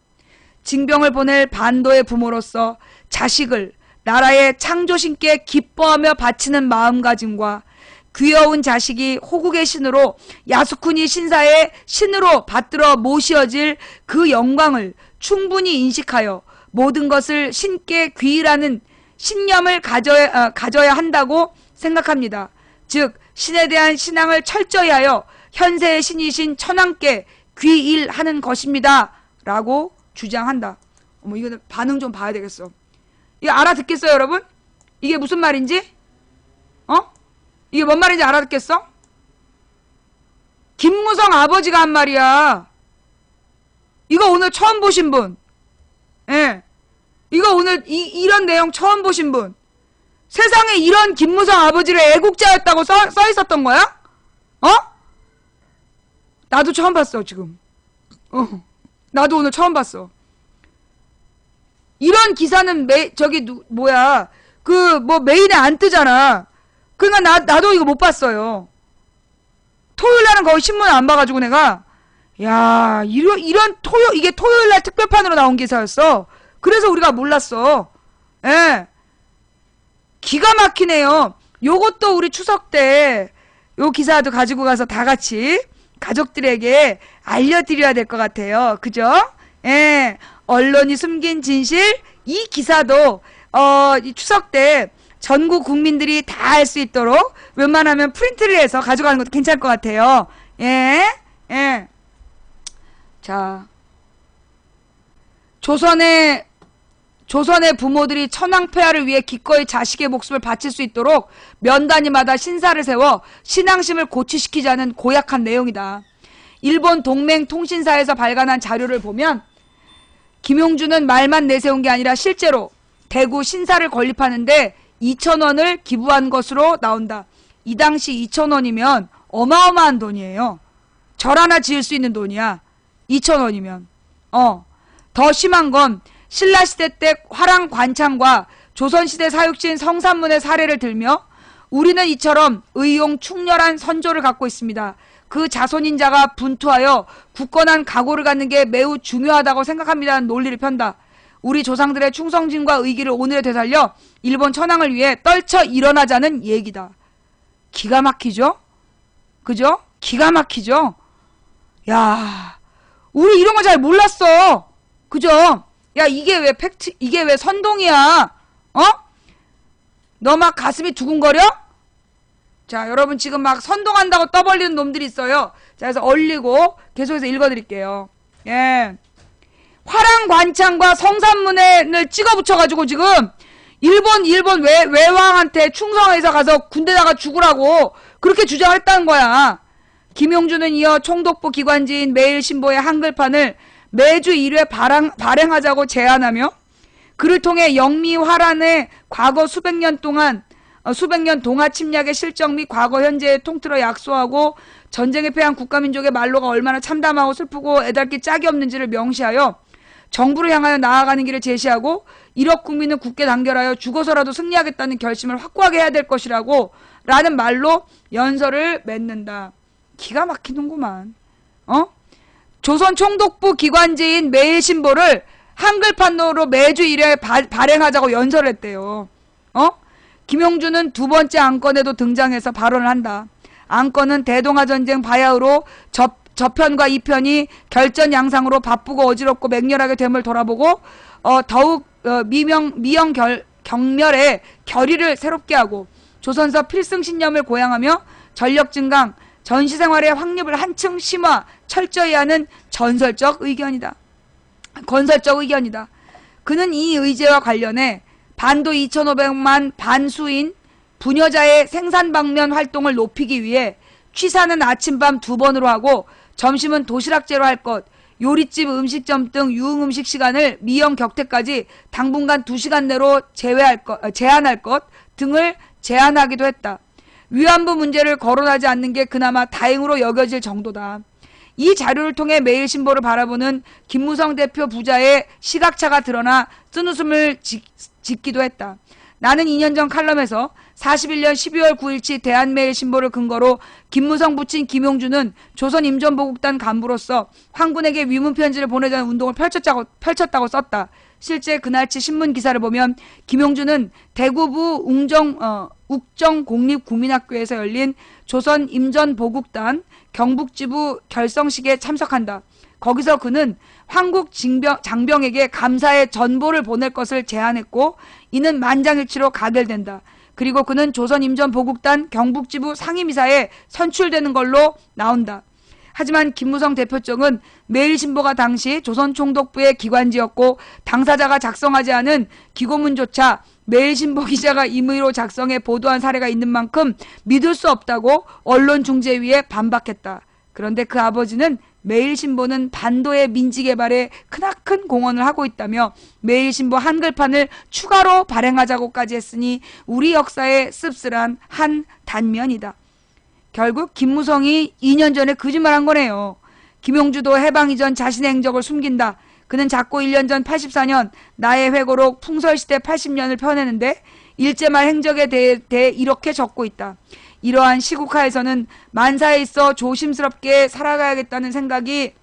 징병을 보낼 반도의 부모로서 자식을 나라의 창조신께 기뻐하며 바치는 마음가짐과 귀여운 자식이 호국의 신으로 야스쿠니 신사의 신으로 받들어 모시어질 그 영광을 충분히 인식하여 모든 것을 신께 귀의라는 신념을 가져야 한다고 생각합니다. 즉 신에 대한 신앙을 철저히 하여 현세의 신이신 천왕께 귀일하는 것입니다. 라고 주장한다. 어머, 이거는 반응 좀 봐야 되겠어. 이거 알아듣겠어요, 여러분? 이게 무슨 말인지? 이게 뭔 말인지 알아듣겠어? 김무성 아버지가 한 말이야. 이거 오늘 처음 보신 분. 예. 이거 오늘 이런 내용 처음 보신 분. 세상에 이런 김무성 아버지를 애국자였다고 써 있었던 거야? 나도 처음 봤어, 지금. 나도 오늘 처음 봤어. 이런 기사는 메인에 안 뜨잖아. 그러니까 나도 이거 못 봤어요. 토요일날은 거의 신문을 안 봐가지고 내가, 야, 이게 토요일날 특별판으로 나온 기사였어. 그래서 우리가 몰랐어. 예. 기가 막히네요. 요것도 우리 추석 때 요 기사도 가지고 가서 다 같이 가족들에게 알려드려야 될 것 같아요. 그죠? 예. 언론이 숨긴 진실, 이 기사도 이 추석 때 전국 국민들이 다 알 수 있도록 웬만하면 프린트를 해서 가져가는 것도 괜찮을 것 같아요. 예. 예. 자. 조선의 부모들이 천황폐하를 위해 기꺼이 자식의 목숨을 바칠 수 있도록 면 단위마다 신사를 세워 신앙심을 고취시키자는 고약한 내용이다. 일본 동맹통신사에서 발간한 자료를 보면 김용준은 말만 내세운 게 아니라 실제로 대구 신사를 건립하는데 2,000원을 기부한 것으로 나온다. 이 당시 2,000원이면 어마어마한 돈이에요. 절 하나 지을 수 있는 돈이야. 2,000원이면. 더 심한 건 신라시대 때 화랑 관창과 조선시대 사육신 성산문의 사례를 들며 우리는 이처럼 의용 충렬한 선조를 갖고 있습니다. 그 자손인 자가 분투하여 굳건한 각오를 갖는 게 매우 중요하다고 생각합니다는 논리를 편다. 우리 조상들의 충성심과 의기를 오늘에 되살려 일본 천황을 위해 떨쳐 일어나자는 얘기다. 기가 막히죠? 그죠? 기가 막히죠? 야, 우리 이런 거 잘 몰랐어. 그죠? 야, 이게 왜 선동이야? 너 막 가슴이 두근거려? 자, 여러분 지금 막 선동한다고 떠벌리는 놈들이 있어요. 자, 그래서 얼리고 계속해서 읽어드릴게요. 예. 화랑관창과 성산문을 찍어 붙여가지고 지금 일본 외왕한테 충성해서 가서 군대다가 죽으라고 그렇게 주장을 했다는 거야. 김용준은 이어 총독부 기관지인 매일신보의 한글판을 매주 1회 발행하자고 제안하며 그를 통해 영미화란의 과거 수백 년 동아 침략의 실정 및 과거 현재의 통틀어 약소하고 전쟁에 패한 국가민족의 말로가 얼마나 참담하고 슬프고 애달기 짝이 없는지를 명시하여 정부를 향하여 나아가는 길을 제시하고 1억 국민을 굳게 단결하여 죽어서라도 승리하겠다는 결심을 확고하게 해야 될 것이라고 라는 말로 연설을 맺는다. 기가 막히는구만. 조선 총독부 기관지인 매일신보를 한글판으로 매주 1회 발행하자고 연설을 했대요. 김용준은 두 번째 안건에도 등장해서 발언을 한다. 안건은 대동아전쟁 바야흐로 저편과 이편이 결전양상으로 바쁘고 어지럽고 맹렬하게 됨을 돌아보고 더욱 경멸의 결의를 새롭게 하고 조선서 필승신념을 고양하며 전력증강, 전시생활의 확립을 한층 심화, 철저히 하는 건설적 의견이다. 그는 이 의제와 관련해 반도 2,500만 반수인 부녀자의 생산 방면 활동을 높이기 위해 취사는 아침밤 2번으로 하고 점심은 도시락제로 할 것, 요리집, 음식점 등 유흥음식 시간을 미영 격퇴까지 당분간 2시간 내로 제한할 것 등을 제안하기도 했다. 위안부 문제를 거론하지 않는 게 그나마 다행으로 여겨질 정도다. 이 자료를 통해 매일신보를 바라보는 김무성 대표 부자의 시각차가 드러나 쓴웃음을 짓기도 했다. 나는 2년 전 칼럼에서 41년 12월 9일치 대한매일신보를 근거로 김무성 부친 김용주는 조선임전보국단 간부로서 황군에게 위문편지를 보내자는 운동을 펼쳤다고 썼다. 실제 그날치 신문기사를 보면 김용주는 대구부 욱정공립국민학교에서 열린 조선임전보국단 경북지부 결성식에 참석한다. 거기서 그는 황국 장병에게 감사의 전보를 보낼 것을 제안했고 이는 만장일치로 가결된다. 그리고 그는 조선임전보국단 경북지부 상임이사에 선출되는 걸로 나온다. 하지만 김무성 대표 쪽은 매일신보가 당시 조선총독부의 기관지였고 당사자가 작성하지 않은 기고문조차 매일신보 기자가 임의로 작성해 보도한 사례가 있는 만큼 믿을 수 없다고 언론중재위에 반박했다. 그런데 그 아버지는 매일신보는 반도의 민지개발에 크나큰 공헌을 하고 있다며 매일신보 한글판을 추가로 발행하자고까지 했으니 우리 역사의 씁쓸한 한 단면이다. 결국 김무성이 2년 전에 거짓말한 거네요. 김용주도 해방 이전 자신의 행적을 숨긴다. 그는 작고 1년 전 84년 나의 회고록 풍설시대 80년을 펴내는데 일제말 행적에 대해 이렇게 적고 있다. 이러한 시국하에서는 만사에 있어 조심스럽게 살아가야겠다는 생각이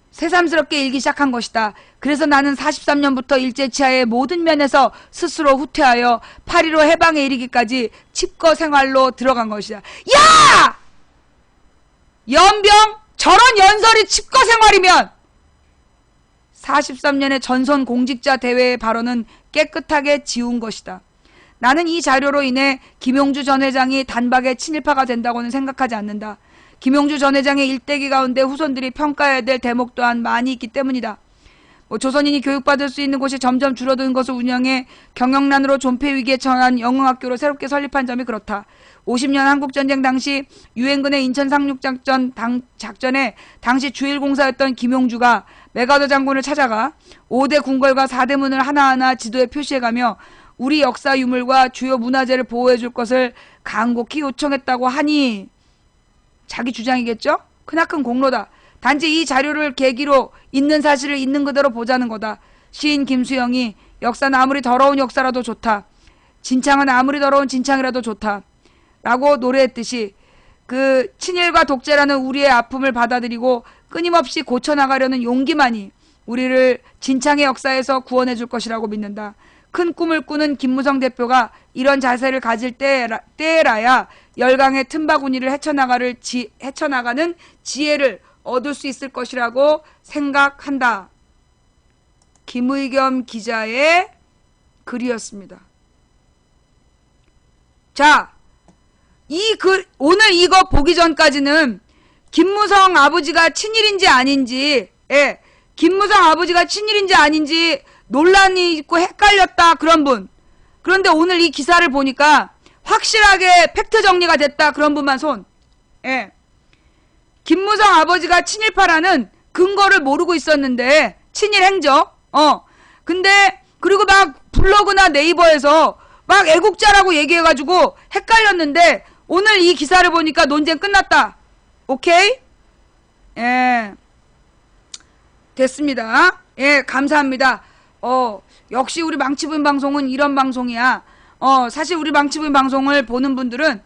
새삼스럽게 일기 시작한 것이다. 그래서 나는 43년부터 일제치하의 모든 면에서 스스로 후퇴하여 8.15 해방에 이르기까지 칩거 생활로 들어간 것이다. 야! 연병? 저런 연설이 칩거 생활이면 43년의 전선 공직자 대회의 발언은 깨끗하게 지운 것이다. 나는 이 자료로 인해 김용주 전 회장이 단박에 친일파가 된다고는 생각하지 않는다. 김용주 전 회장의 일대기 가운데 후손들이 평가해야 될 대목 또한 많이 있기 때문이다. 조선인이 교육받을 수 있는 곳이 점점 줄어드는 것을 운영해 경영난으로 존폐위기에 처한 영흥학교로 새롭게 설립한 점이 그렇다. 50년 한국전쟁 당시 유엔군의 인천 상륙작전에 당시 주일공사였던 김용주가 메가더 장군을 찾아가 5대 궁궐과 4대 문을 하나하나 지도에 표시해가며 우리 역사 유물과 주요 문화재를 보호해줄 것을 간곡히 요청했다고 하니 자기 주장이겠죠? 크나큰 공로다. 단지 이 자료를 계기로 있는 사실을 있는 그대로 보자는 거다. 시인 김수영이 역사는 아무리 더러운 역사라도 좋다. 진창은 아무리 더러운 진창이라도 좋다. 라고 노래했듯이 그 친일과 독재라는 우리의 아픔을 받아들이고 끊임없이 고쳐나가려는 용기만이 우리를 진창의 역사에서 구원해 줄 것이라고 믿는다. 큰 꿈을 꾸는 김무성 대표가 이런 자세를 가질 때에라야 열강의 틈바구니를 헤쳐나가는 지혜를 얻을 수 있을 것이라고 생각한다. 김의겸 기자의 글이었습니다. 자, 이 글, 오늘 이거 보기 전까지는 김무성 아버지가 친일인지 아닌지, 김무성 아버지가 친일인지 아닌지 논란이 있고 헷갈렸다 그런 분. 그런데 오늘 이 기사를 보니까 확실하게 팩트 정리가 됐다 그런 분만 손. 김무성 아버지가 친일파라는 근거를 모르고 있었는데 친일 행적. 근데 그리고 막 블로그나 네이버에서 막 애국자라고 얘기해가지고 헷갈렸는데 오늘 이 기사를 보니까 논쟁 끝났다. 오케이? 됐습니다. 감사합니다. 역시 우리 망치부인 방송은 이런 방송이야. 사실 우리 망치부인 방송을 보는 분들은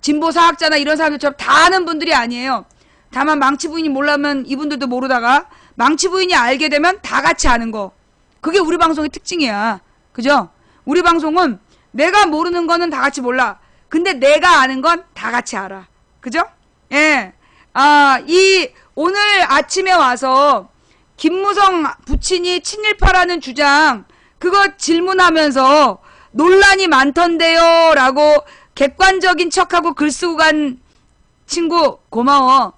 진보 사학자나 이런 사람들처럼 다 아는 분들이 아니에요. 다만 망치부인이 몰라면 이분들도 모르다가 망치부인이 알게 되면 다 같이 아는 거. 그게 우리 방송의 특징이야. 그죠? 우리 방송은 내가 모르는 거는 다 같이 몰라. 근데 내가 아는 건 다 같이 알아. 그죠? 오늘 아침에 와서 김무성 부친이 친일파라는 주장 그거 질문하면서 논란이 많던데요 라고 객관적인 척하고 글 쓰고 간 친구 고마워.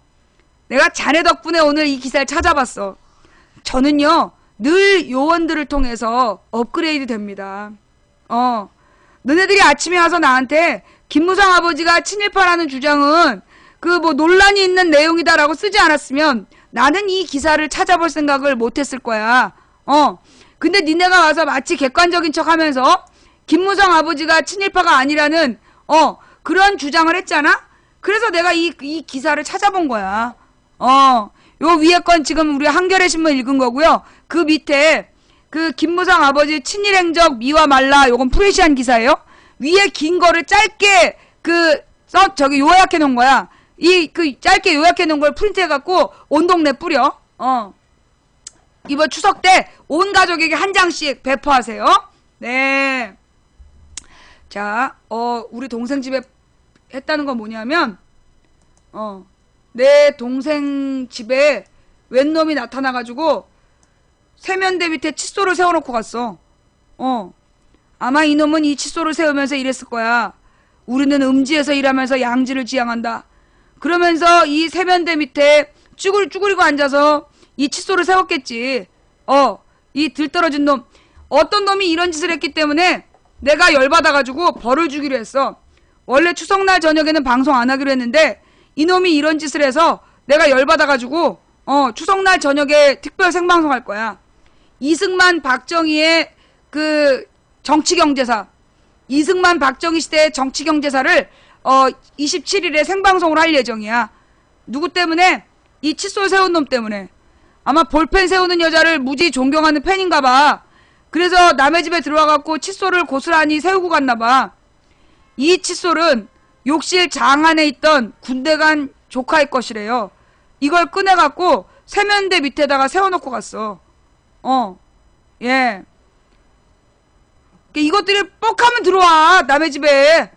내가 자네 덕분에 오늘 이 기사를 찾아봤어. 저는요 늘 요원들을 통해서 업그레이드 됩니다. 너네들이 아침에 와서 나한테 김무성 아버지가 친일파라는 주장은 그 뭐 논란이 있는 내용이다라고 쓰지 않았으면 나는 이 기사를 찾아볼 생각을 못했을 거야. 근데 니네가 와서 마치 객관적인 척 하면서 김무성 아버지가 친일파가 아니라는 그런 주장을 했잖아? 그래서 내가 이 기사를 찾아본 거야. 요 위에 건 지금 우리 한겨레 신문 읽은 거고요. 그 밑에 그 김무성 아버지 친일 행적 미화 말라 요건 프레시안 기사예요. 위에 긴 거를 짧게 저기 요약해 놓은 거야. 짧게 요약해 놓은 걸 프린트해 갖고 온 동네 뿌려. 이번 추석 때 온 가족에게 한 장씩 배포하세요. 네. 자, 우리 동생 집에 했다는 건 뭐냐면, 내 동생 집에 웬 놈이 나타나가지고 세면대 밑에 칫솔을 세워놓고 갔어. 아마 이놈은 이 칫솔을 세우면서 이랬을 거야. 우리는 음지에서 일하면서 양지를 지향한다. 그러면서 이 세면대 밑에 쭈그리고 앉아서 이 칫솔을 세웠겠지. 이 들떨어진 놈. 어떤 놈이 이런 짓을 했기 때문에 내가 열받아가지고 벌을 주기로 했어. 원래 추석날 저녁에는 방송 안 하기로 했는데 이놈이 이런 짓을 해서 내가 열받아가지고 추석날 저녁에 특별 생방송 할 거야. 이승만 박정희의 그 정치경제사, 이승만 박정희 시대의 정치경제사를 27일에 생방송을 할 예정이야. 누구 때문에? 이 칫솔 세운 놈 때문에. 아마 볼펜 세우는 여자를 무지 존경하는 팬인가봐. 그래서 남의 집에 들어와갖고 칫솔을 고스란히 세우고 갔나봐. 이 칫솔은 욕실 장 안에 있던 군대 간 조카의 것이래요. 이걸 꺼내갖고 세면대 밑에다가 세워놓고 갔어. 예. 이것들이 뻑하면 들어와 남의 집에.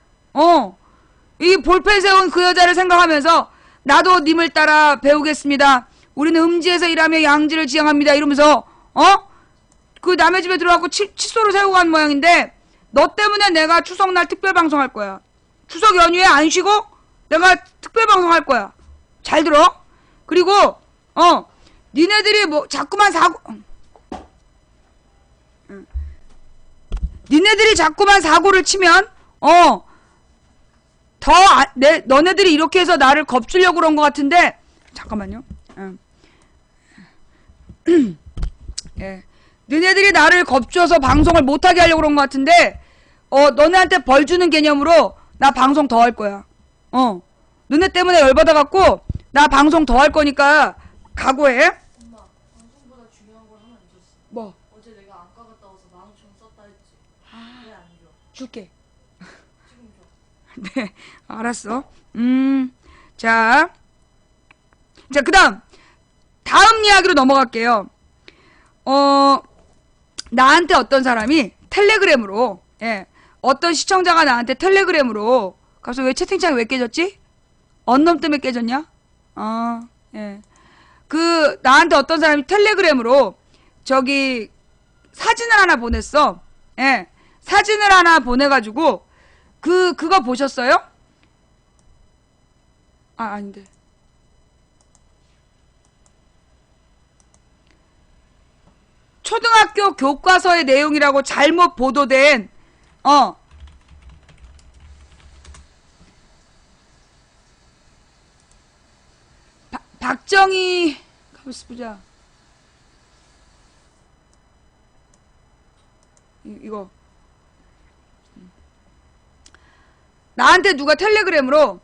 이 볼펜 세운 그 여자를 생각하면서 나도 님을 따라 배우겠습니다. 우리는 음지에서 일하며 양지를 지향합니다. 이러면서 그 남의 집에 들어가고 칫솔을 세우고 간 모양인데 너 때문에 내가 추석날 특별방송 할 거야. 추석 연휴에 안 쉬고 내가 특별방송 할 거야. 잘 들어. 그리고 니네들이 뭐 자꾸만 니네들이 자꾸만 사고를 치면 너네들이 이렇게 해서 나를 겁주려고 그런 것 같은데 잠깐만요. 예. 너네들이 나를 겁줘서 방송을 못하게 하려고 그런 것 같은데 너네한테 벌 주는 개념으로 나 방송 더 할 거야. 너네 때문에 열받아갖고 나 방송 더 할 거니까 각오해. 엄마, 방송보다 중요한 걸 하나 잊었어. 뭐? 어제 내가 안과 갔다 와서 15,000원 썼다 했지. 왜 안 줘? 줄게. 지금 줘. 네, 알았어. 자, 다음 이야기로 넘어갈게요. 나한테 어떤 사람이 텔레그램으로, 예, 어떤 시청자가 나한테 텔레그램으로, 갑자기 왜 채팅창이 왜 깨졌지? 언놈 때문에 깨졌냐? 예. 나한테 어떤 사람이 텔레그램으로, 사진을 하나 보냈어. 예. 사진을 하나 보내가지고, 그거 보셨어요? 아닌데. 초등학교 교과서의 내용이라고 잘못 보도된 박정희 가만있어 보자. 이거 나한테 누가 텔레그램으로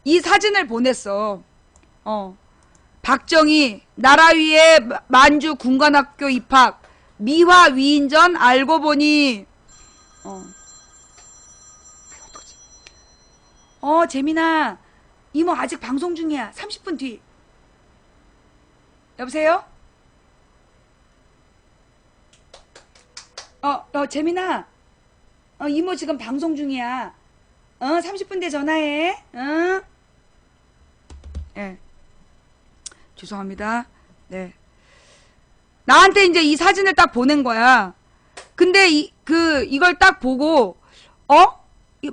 이 사진을 보냈어. 박정희 나라 위에 만주 군관학교 입학 미화 위인전 알고 보니 어떡하지? 재민아 이모 아직 방송 중이야. 30분 뒤. 여보세요? 재민아 이모 지금 방송 중이야. 30분 뒤에 전화해. 예. 죄송합니다. 네. 나한테 이제 이 사진을 딱 보낸 거야. 근데 이걸 딱 보고,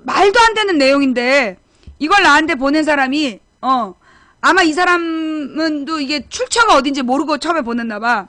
말도 안 되는 내용인데, 이걸 나한테 보낸 사람이, 아마 이 사람은 또 이게 출처가 어딘지 모르고 처음에 보냈나봐.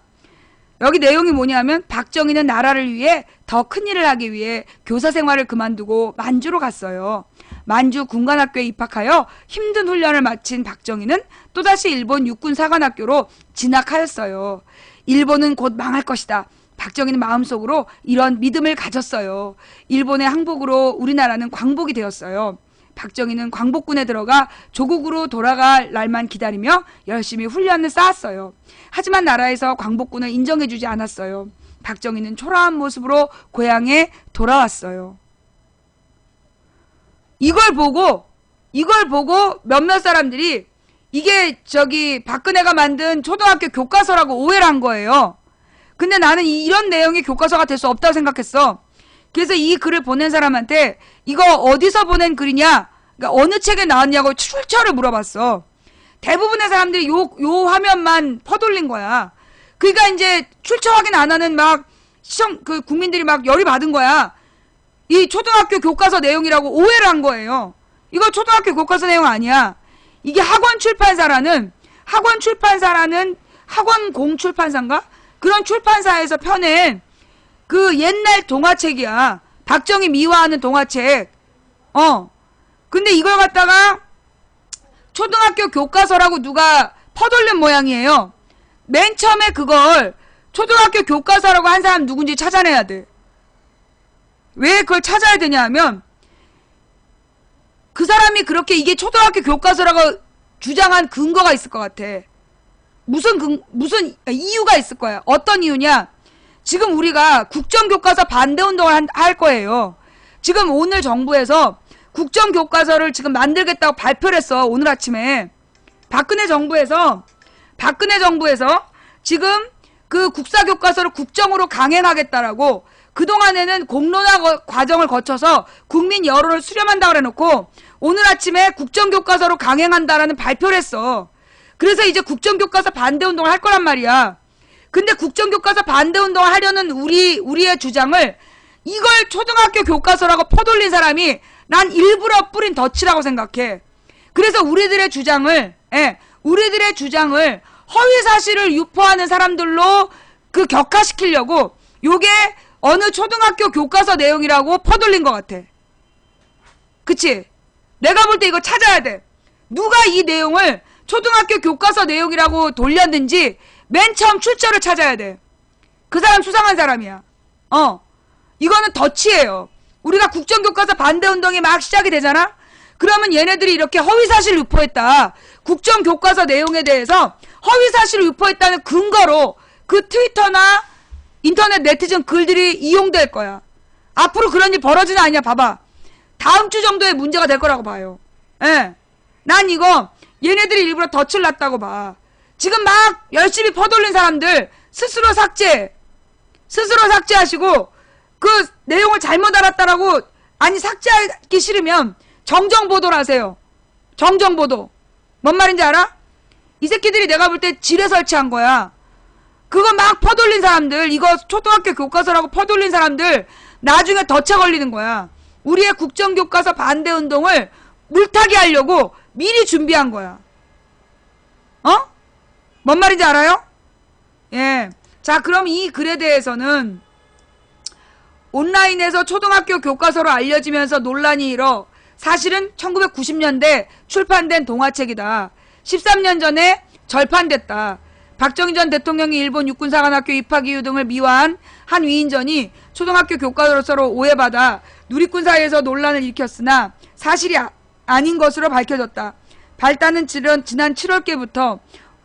여기 내용이 뭐냐면 박정희는 나라를 위해 더 큰 일을 하기 위해 교사 생활을 그만두고 만주로 갔어요. 만주 군관학교에 입학하여 힘든 훈련을 마친 박정희는 또다시 일본 육군사관학교로 진학하였어요. 일본은 곧 망할 것이다. 박정희는 마음속으로 이런 믿음을 가졌어요. 일본의 항복으로 우리나라는 광복이 되었어요. 박정희는 광복군에 들어가 조국으로 돌아갈 날만 기다리며 열심히 훈련을 쌓았어요. 하지만 나라에서 광복군을 인정해주지 않았어요. 박정희는 초라한 모습으로 고향에 돌아왔어요. 이걸 보고 몇몇 사람들이 이게 박근혜가 만든 초등학교 교과서라고 오해를 한 거예요. 근데 나는 이런 내용이 교과서가 될 수 없다고 생각했어. 그래서 이 글을 보낸 사람한테 이거 어디서 보낸 글이냐, 그러니까 어느 책에 나왔냐고 출처를 물어봤어. 대부분의 사람들이 요 화면만 퍼돌린 거야. 그러니까 이제 출처 확인 안 하는 국민들이 막 열이 받은 거야. 이 초등학교 교과서 내용이라고 오해를 한 거예요. 이거 초등학교 교과서 내용 아니야. 이게 학원공출판사라는 학원공출판사인가? 그런 출판사에서 펴낸 그 옛날 동화책이야. 박정희 미화하는 동화책. 근데 이걸 갖다가 초등학교 교과서라고 누가 퍼돌린 모양이에요. 맨 처음에 그걸 초등학교 교과서라고 한 사람 누군지 찾아내야 돼. 왜 그걸 찾아야 되냐 하면 그 사람이 그렇게 이게 초등학교 교과서라고 주장한 근거가 있을 것 같아. 무슨 이유가 있을 거야. 어떤 이유냐? 지금 우리가 국정교과서 반대운동을 할 거예요. 지금 오늘 정부에서 국정교과서를 지금 만들겠다고 발표를 했어. 오늘 아침에. 박근혜 정부에서 지금 그 국사교과서를 국정으로 강행하겠다라고 그동안에는 공론화 과정을 거쳐서 국민 여론을 수렴한다고 해놓고 오늘 아침에 국정교과서로 강행한다라는 발표를 했어. 그래서 이제 국정교과서 반대운동을 할 거란 말이야. 근데 국정교과서 반대운동을 하려는 우리의 주장을 이걸 초등학교 교과서라고 퍼돌린 사람이 난 일부러 뿌린 덫이라고 생각해. 그래서 우리들의 주장을 허위사실을 유포하는 사람들로 격화시키려고 요게 어느 초등학교 교과서 내용이라고 퍼돌린 것 같아. 그치? 내가 볼 때 이거 찾아야 돼. 누가 이 내용을 초등학교 교과서 내용이라고 돌렸는지 맨 처음 출처를 찾아야 돼. 그 사람 수상한 사람이야. 이거는 덫이에요. 우리가 국정교과서 반대운동이 막 시작이 되잖아? 그러면 얘네들이 이렇게 허위사실을 유포했다. 국정교과서 내용에 대해서 허위사실을 유포했다는 근거로 그 트위터나 인터넷 네티즌 글들이 이용될 거야. 앞으로 그런 일 벌어지나 아니냐 봐봐. 다음 주 정도에 문제가 될 거라고 봐요. 예. 난 이거 얘네들이 일부러 덫을 놨다고 봐. 지금 막 열심히 퍼돌린 사람들 스스로 삭제하시고 그 내용을 잘못 알았다라고 삭제하기 싫으면 정정보도를 하세요. 정정보도. 뭔 말인지 알아? 이 새끼들이 내가 볼 때 지뢰 설치한 거야. 그거 막 퍼돌린 사람들, 이거 초등학교 교과서라고 퍼돌린 사람들 나중에 덫에 걸리는 거야. 우리의 국정교과서 반대운동을 물타기 하려고 미리 준비한 거야. 뭔 말인지 알아요? 예. 자, 그럼 이 글에 대해서는 온라인에서 초등학교 교과서로 알려지면서 논란이 일어 사실은 1990년대 출판된 동화책이다. 13년 전에 절판됐다. 박정희 전 대통령이 일본 육군사관학교 입학 이유 등을 미화한 한 위인전이 초등학교 교과서로 오해받아 누리꾼 사이에서 논란을 일으켰으나 사실이 아닌 것으로 밝혀졌다. 발단은 지난 7월께부터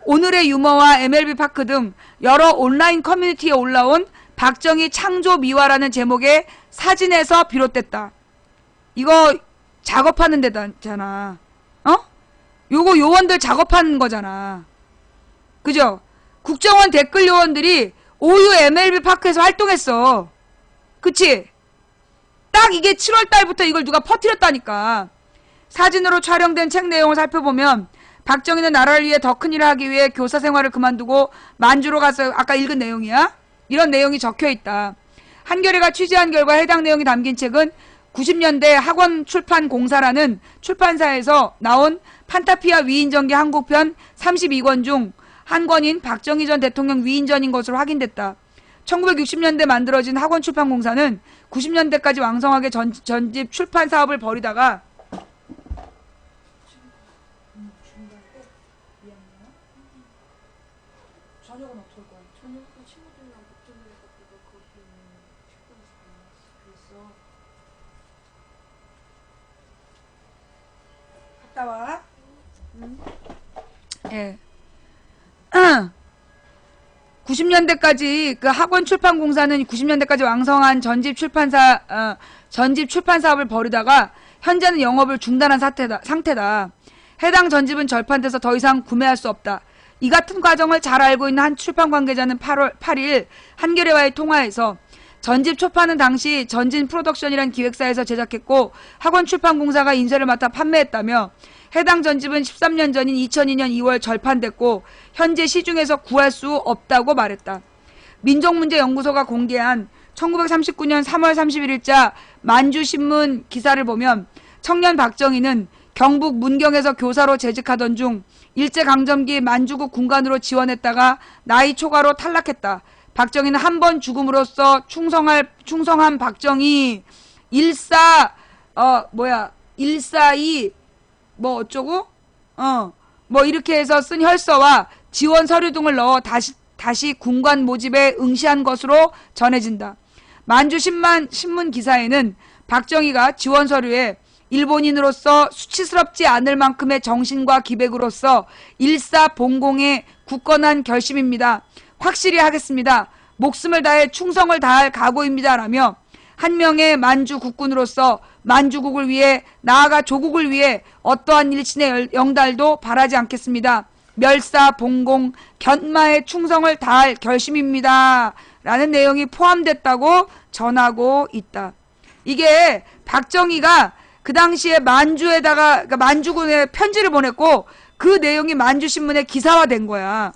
오늘의 유머와 MLB 파크 등 여러 온라인 커뮤니티에 올라온 박정희 창조 미화라는 제목의 사진에서 비롯됐다. 이거 작업하는 데잖아. 요거 요원들 작업하는 거잖아. 그죠? 국정원 댓글 요원들이 오유 MLB 파크에서 활동했어. 그치? 딱 이게 7월달부터 이걸 누가 퍼뜨렸다니까. 사진으로 촬영된 책 내용을 살펴보면 박정희는 나라를 위해 더 큰 일을 하기 위해 교사 생활을 그만두고 만주로 가서 아까 읽은 내용이야. 이런 내용이 적혀있다. 한겨레가 취재한 결과 해당 내용이 담긴 책은 90년대 학원출판공사라는 출판사에서 나온 판타피아 위인전기 한국편 32권 중 한 권인 박정희 전 대통령 위인전인 것으로 확인됐다. 1960년대 만들어진 학원출판공사는 90년대까지 왕성하게 전집 출판 사업을 벌이다가 저녁은 어떨 거야? 저녁 때 친구들이랑 먹자고 해가지고 거기 갔다 와. 예. 90년대까지 그 학원 출판공사는 90년대까지 왕성한 전집 출판 사업을 벌이다가 현재는 영업을 중단한 상태다. 해당 전집은 절판돼서 더 이상 구매할 수 없다. 이 같은 과정을 잘 알고 있는 한 출판 관계자는 8월 8일 한겨레와의 통화에서 전집 초판은 당시 전진 프로덕션이란 기획사에서 제작했고 학원 출판공사가 인쇄를 맡아 판매했다며 해당 전집은 13년 전인 2002년 2월 절판됐고 현재 시중에서 구할 수 없다고 말했다. 민족문제연구소가 공개한 1939년 3월 31일자 만주신문 기사를 보면 청년 박정희는 경북 문경에서 교사로 재직하던 중 일제강점기 만주국 군관으로 지원했다가 나이 초과로 탈락했다. 박정희는 한 번 죽음으로써 충성한 박정희 142 뭐 어쩌고 뭐 이렇게 해서 쓴 혈서와 지원 서류 등을 넣어 다시 군관 모집에 응시한 것으로 전해진다. 만주 신문 기사에는 박정희가 지원 서류에 일본인으로서 수치스럽지 않을 만큼의 정신과 기백으로서 일사봉공의 굳건한 결심입니다. 확실히 하겠습니다. 목숨을 다해 충성을 다할 각오입니다. 라며 한 명의 만주 국군으로서 만주국을 위해 나아가 조국을 위해 어떠한 일신의 영달도 바라지 않겠습니다. 멸사봉공 견마의 충성을 다할 결심입니다. 라는 내용이 포함됐다고 전하고 있다. 이게 박정희가 그 당시에 만주에다가 그러니까 만주군에 편지를 보냈고 그 내용이 만주신문에 기사화된 거야.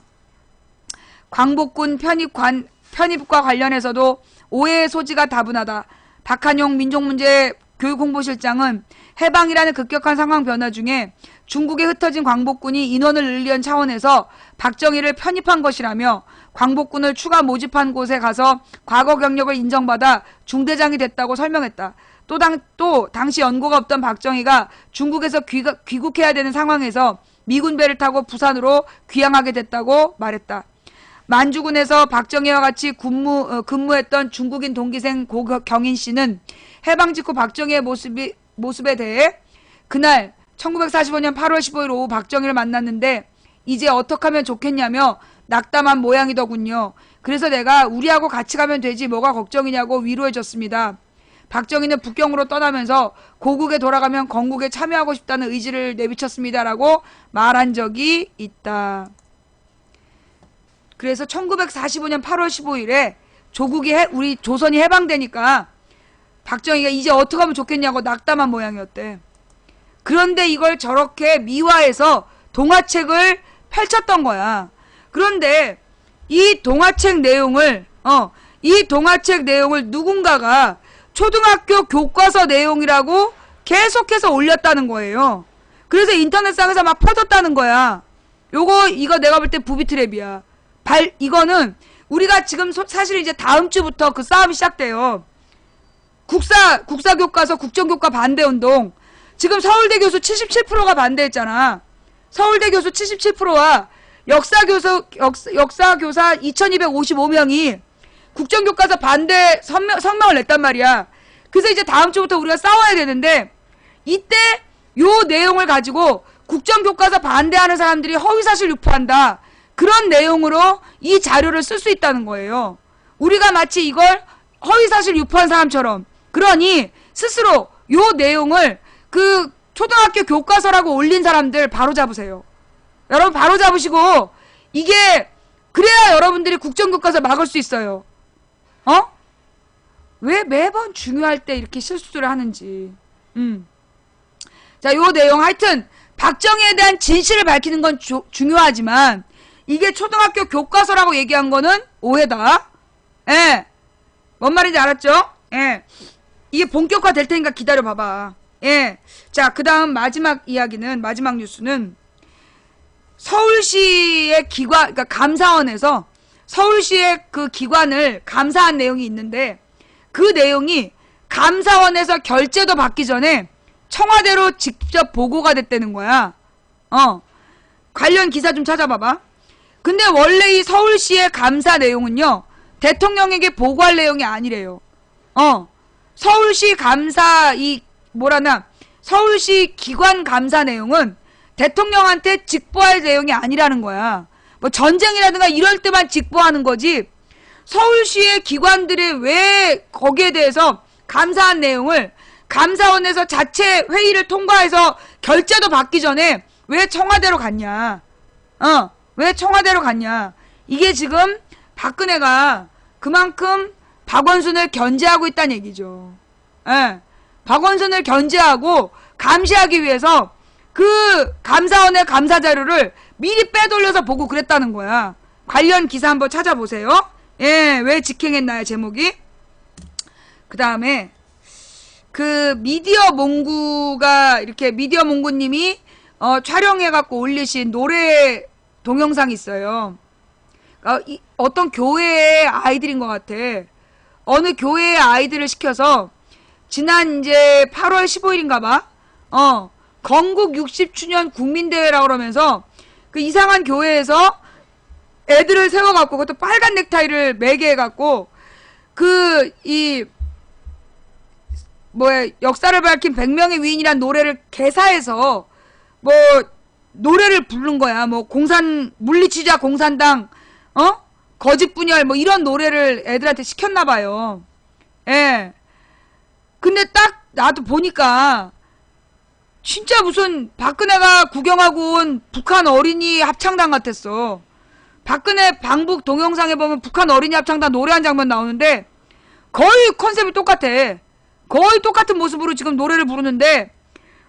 광복군 편입과 관련해서도 오해의 소지가 다분하다. 박한용 민족문제 교육홍보실장은 해방이라는 급격한 상황 변화 중에 중국에 흩어진 광복군이 인원을 늘리는 차원에서 박정희를 편입한 것이라며 광복군을 추가 모집한 곳에 가서 과거 경력을 인정받아 중대장이 됐다고 설명했다. 또 당시 연고가 없던 박정희가 중국에서 귀국해야 되는 상황에서 미군 배를 타고 부산으로 귀향하게 됐다고 말했다. 만주군에서 박정희와 같이 근무했던 중국인 동기생 고경인 씨는 해방 직후 박정희의 모습에 대해 그날 1945년 8월 15일 오후 박정희를 만났는데 이제 어떻게 하면 좋겠냐며 낙담한 모양이더군요. 그래서 내가 우리하고 같이 가면 되지 뭐가 걱정이냐고 위로해줬습니다. 박정희는 북경으로 떠나면서 고국에 돌아가면 건국에 참여하고 싶다는 의지를 내비쳤습니다라고 말한 적이 있다. 그래서 1945년 8월 15일에 우리 조선이 해방되니까 박정희가 이제 어떻게 하면 좋겠냐고 낙담한 모양이었대. 그런데 이걸 저렇게 미화해서 동화책을 펼쳤던 거야. 그런데 이 동화책 내용을 누군가가 초등학교 교과서 내용이라고 계속해서 올렸다는 거예요. 그래서 인터넷상에서 막 퍼졌다는 거야. 이거 내가 볼 때 부비트랩이야. 이거는 우리가 지금 사실 이제 다음 주부터 그 싸움이 시작돼요. 국사 교과서 국정교과 반대운동. 지금 서울대 교수 77%가 반대했잖아. 서울대 교수 77%와 역사교사 2255명이 국정교과서 반대 성명을 냈단 말이야. 그래서 이제 다음 주부터 우리가 싸워야 되는데 이때 요 내용을 가지고 국정교과서 반대하는 사람들이 허위사실 유포한다. 그런 내용으로 이 자료를 쓸 수 있다는 거예요. 우리가 마치 이걸 허위사실 유포한 사람처럼. 그러니 스스로 요 내용을 그 초등학교 교과서라고 올린 사람들 바로 잡으세요. 여러분 바로 잡으시고 이게 그래야 여러분들이 국정교과서 막을 수 있어요. 왜 매번 중요할 때 이렇게 실수를 하는지. 자, 요 내용 하여튼 박정희에 대한 진실을 밝히는 건 중요하지만 이게 초등학교 교과서라고 얘기한 거는 오해다. 예. 뭔 말인지 알았죠? 예. 이게 본격화 될 테니까 기다려 봐봐. 예. 자, 그 다음 마지막 뉴스는 서울시의 그러니까 감사원에서 서울시의 그 기관을 감사한 내용이 있는데 그 내용이 감사원에서 결재도 받기 전에 청와대로 직접 보고가 됐다는 거야. 관련 기사 좀 찾아봐봐. 근데 원래 이 서울시의 감사 내용은요, 대통령에게 보고할 내용이 아니래요. 서울시 감사, 서울시 기관 감사 내용은 대통령한테 직보할 내용이 아니라는 거야. 뭐 전쟁이라든가 이럴 때만 직보하는 거지, 서울시의 기관들이 왜 거기에 대해서 감사한 내용을 감사원에서 자체 회의를 통과해서 결재도 받기 전에 왜 청와대로 갔냐? 왜 청와대로 갔냐? 이게 지금 박근혜가 그만큼 박원순을 견제하고 있다는 얘기죠. 예. 박원순을 견제하고 감시하기 위해서 그 감사원의 감사 자료를 미리 빼돌려서 보고 그랬다는 거야. 관련 기사 한번 찾아보세요. 예, 왜 직행했나요, 제목이? 그 다음에 그 미디어 몽구님이 촬영해갖고 올리신 노래 동영상이 있어요. 어떤 교회의 아이들인 것 같아. 어느 교회의 아이들을 시켜서 지난 이제 8월 15일인가봐. 건국 60주년 국민대회라고 그러면서 그 이상한 교회에서 애들을 세워갖고 그것도 빨간 넥타이를 매게 해갖고 역사를 밝힌 100명의 위인이란 노래를 개사해서 뭐 노래를 부른 거야. 뭐 물리치자 공산당, 거짓 분열 뭐 이런 노래를 애들한테 시켰나봐요. 예. 근데 딱 나도 보니까 진짜 무슨 박근혜가 구경하고 온 북한 어린이 합창단 같았어. 박근혜 방북 동영상에 보면 북한 어린이 합창단 노래한 장면 나오는데 거의 컨셉이 똑같아. 거의 똑같은 모습으로 지금 노래를 부르는데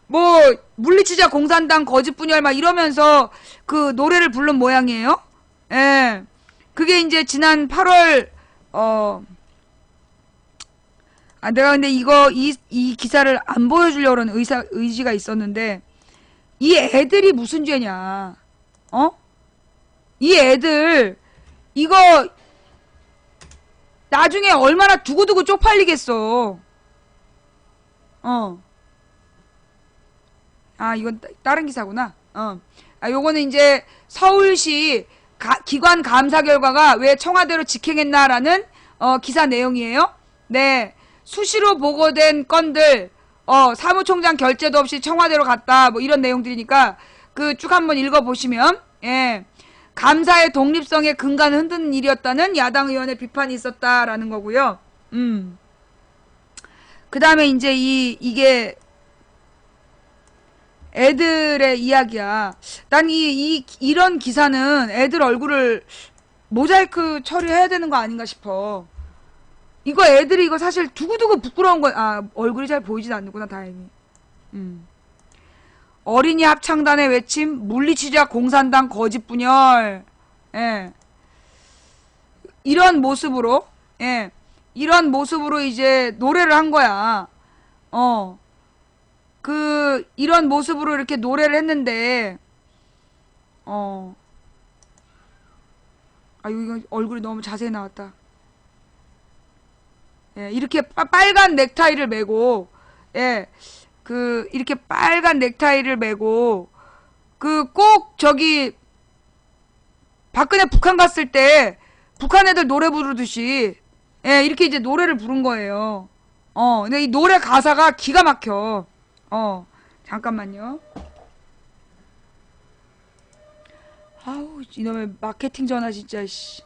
뭐 물리치자 공산당 거짓 분열 막 이러면서 그 노래를 부른 모양이에요. 예. 그게 이제 지난 8월 내가 근데 이 기사를 안 보여주려고 하는 의지가 있었는데, 이 애들이 무슨 죄냐, 이 애들, 이거, 나중에 얼마나 두고두고 쪽팔리겠어. 이건 다른 기사구나. 요거는 이제 서울시 기관 감사 결과가 왜 청와대로 직행했나라는, 기사 내용이에요. 네. 수시로 보고된 건들 사무총장 결재도 없이 청와대로 갔다 뭐 이런 내용들이니까 그 쭉 한번 읽어보시면, 예, 감사의 독립성의 근간을 흔드는 일이었다는 야당 의원의 비판이 있었다라는 거고요. 그 다음에 이제 이게 애들의 이야기야. 난 이런 기사는 애들 얼굴을 모자이크 처리해야 되는 거 아닌가 싶어. 이거 애들이 이거 사실 두고두고 부끄러운 거야. 얼굴이 잘 보이진 않는구나, 다행히. 어린이 합창단의 외침, 물리치자 공산당 거짓 분열. 예. 이런 모습으로, 예. 이런 모습으로 이제 노래를 한 거야. 이런 모습으로 이렇게 노래를 했는데, 이거 얼굴이 너무 자세히 나왔다. 예, 이렇게 빨간 넥타이를 메고, 예, 이렇게 빨간 넥타이를 메고, 꼭 박근혜 북한 갔을 때, 북한 애들 노래 부르듯이, 예, 이렇게 이제 노래를 부른 거예요. 근데 이 노래 가사가 기가 막혀. 잠깐만요. 아우, 이놈의 마케팅 전화 진짜, 씨.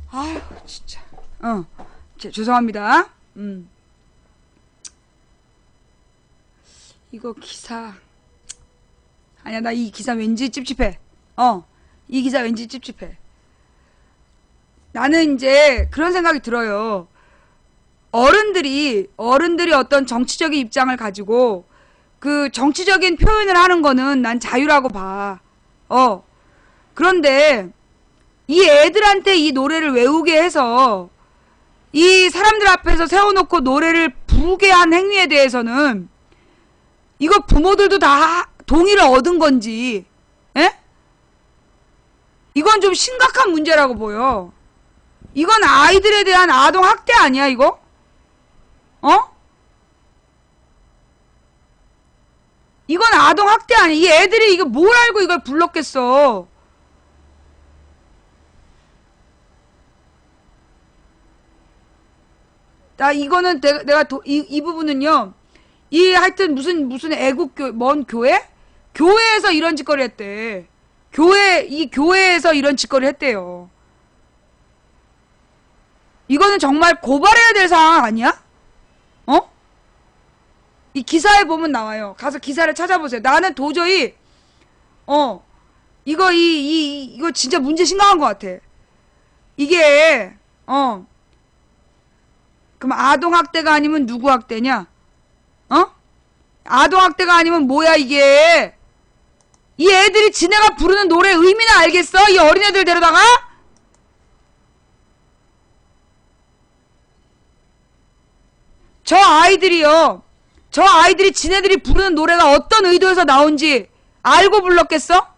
아유, 진짜. 죄송합니다. 이거 기사 아니야. 나 이 기사 왠지 찝찝해. 이 기사 왠지 찝찝해. 나는 이제 그런 생각이 들어요. 어른들이 어떤 정치적인 입장을 가지고 그 정치적인 표현을 하는 거는 난 자유라고 봐. 그런데 이 애들한테 이 노래를 외우게 해서 이 사람들 앞에서 세워놓고 노래를 부르게 한 행위에 대해서는 이거 부모들도 다 동의를 얻은 건지, 에? 이건 좀 심각한 문제라고 보여. 이건 아이들에 대한 아동 학대 아니야, 이거? 이건 아동 학대 아니야. 이 애들이 이거 뭘 알고 이걸 불렀겠어. 나 이거는 이 부분은요. 이 하여튼 무슨 애국교 뭔 교회? 교회에서 이런 짓거리 했대. 교회에서 이런 짓거리 했대요. 이거는 정말 고발해야 될 상황 아니야? 이 기사에 보면 나와요. 가서 기사를 찾아보세요. 나는 도저히 이거 진짜 문제 심각한 것 같아. 이게 그럼 아동학대가 아니면 누구 학대냐? 아동학대가 아니면 뭐야 이게? 이 애들이 지네가 부르는 노래 의미는 알겠어? 이 어린애들 데려다가? 저 아이들이 지네들이 부르는 노래가 어떤 의도에서 나온지 알고 불렀겠어?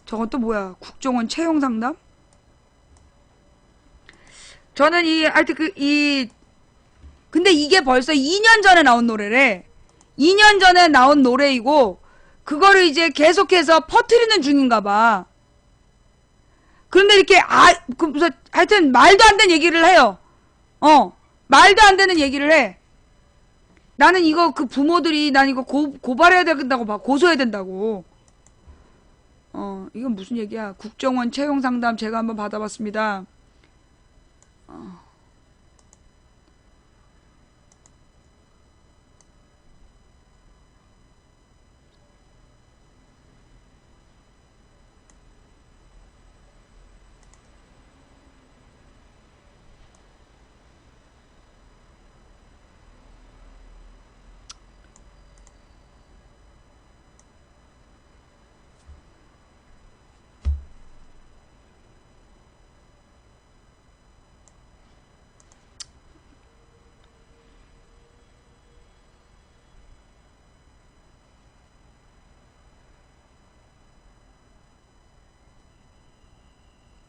저건 또 뭐야? 국정원 채용 상담? 저는 하여튼 근데 이게 벌써 2년 전에 나온 노래래. 2년 전에 나온 노래이고, 그거를 이제 계속해서 퍼뜨리는 중인가 봐. 그런데 이렇게, 하여튼 말도 안 되는 얘기를 해요. 말도 안 되는 얘기를 해. 나는 이거 부모들이, 난 이거 고발해야 된다고 봐. 고소해야 된다고. 이건 무슨 얘기야. 국정원 채용 상담 제가 한번 받아봤습니다.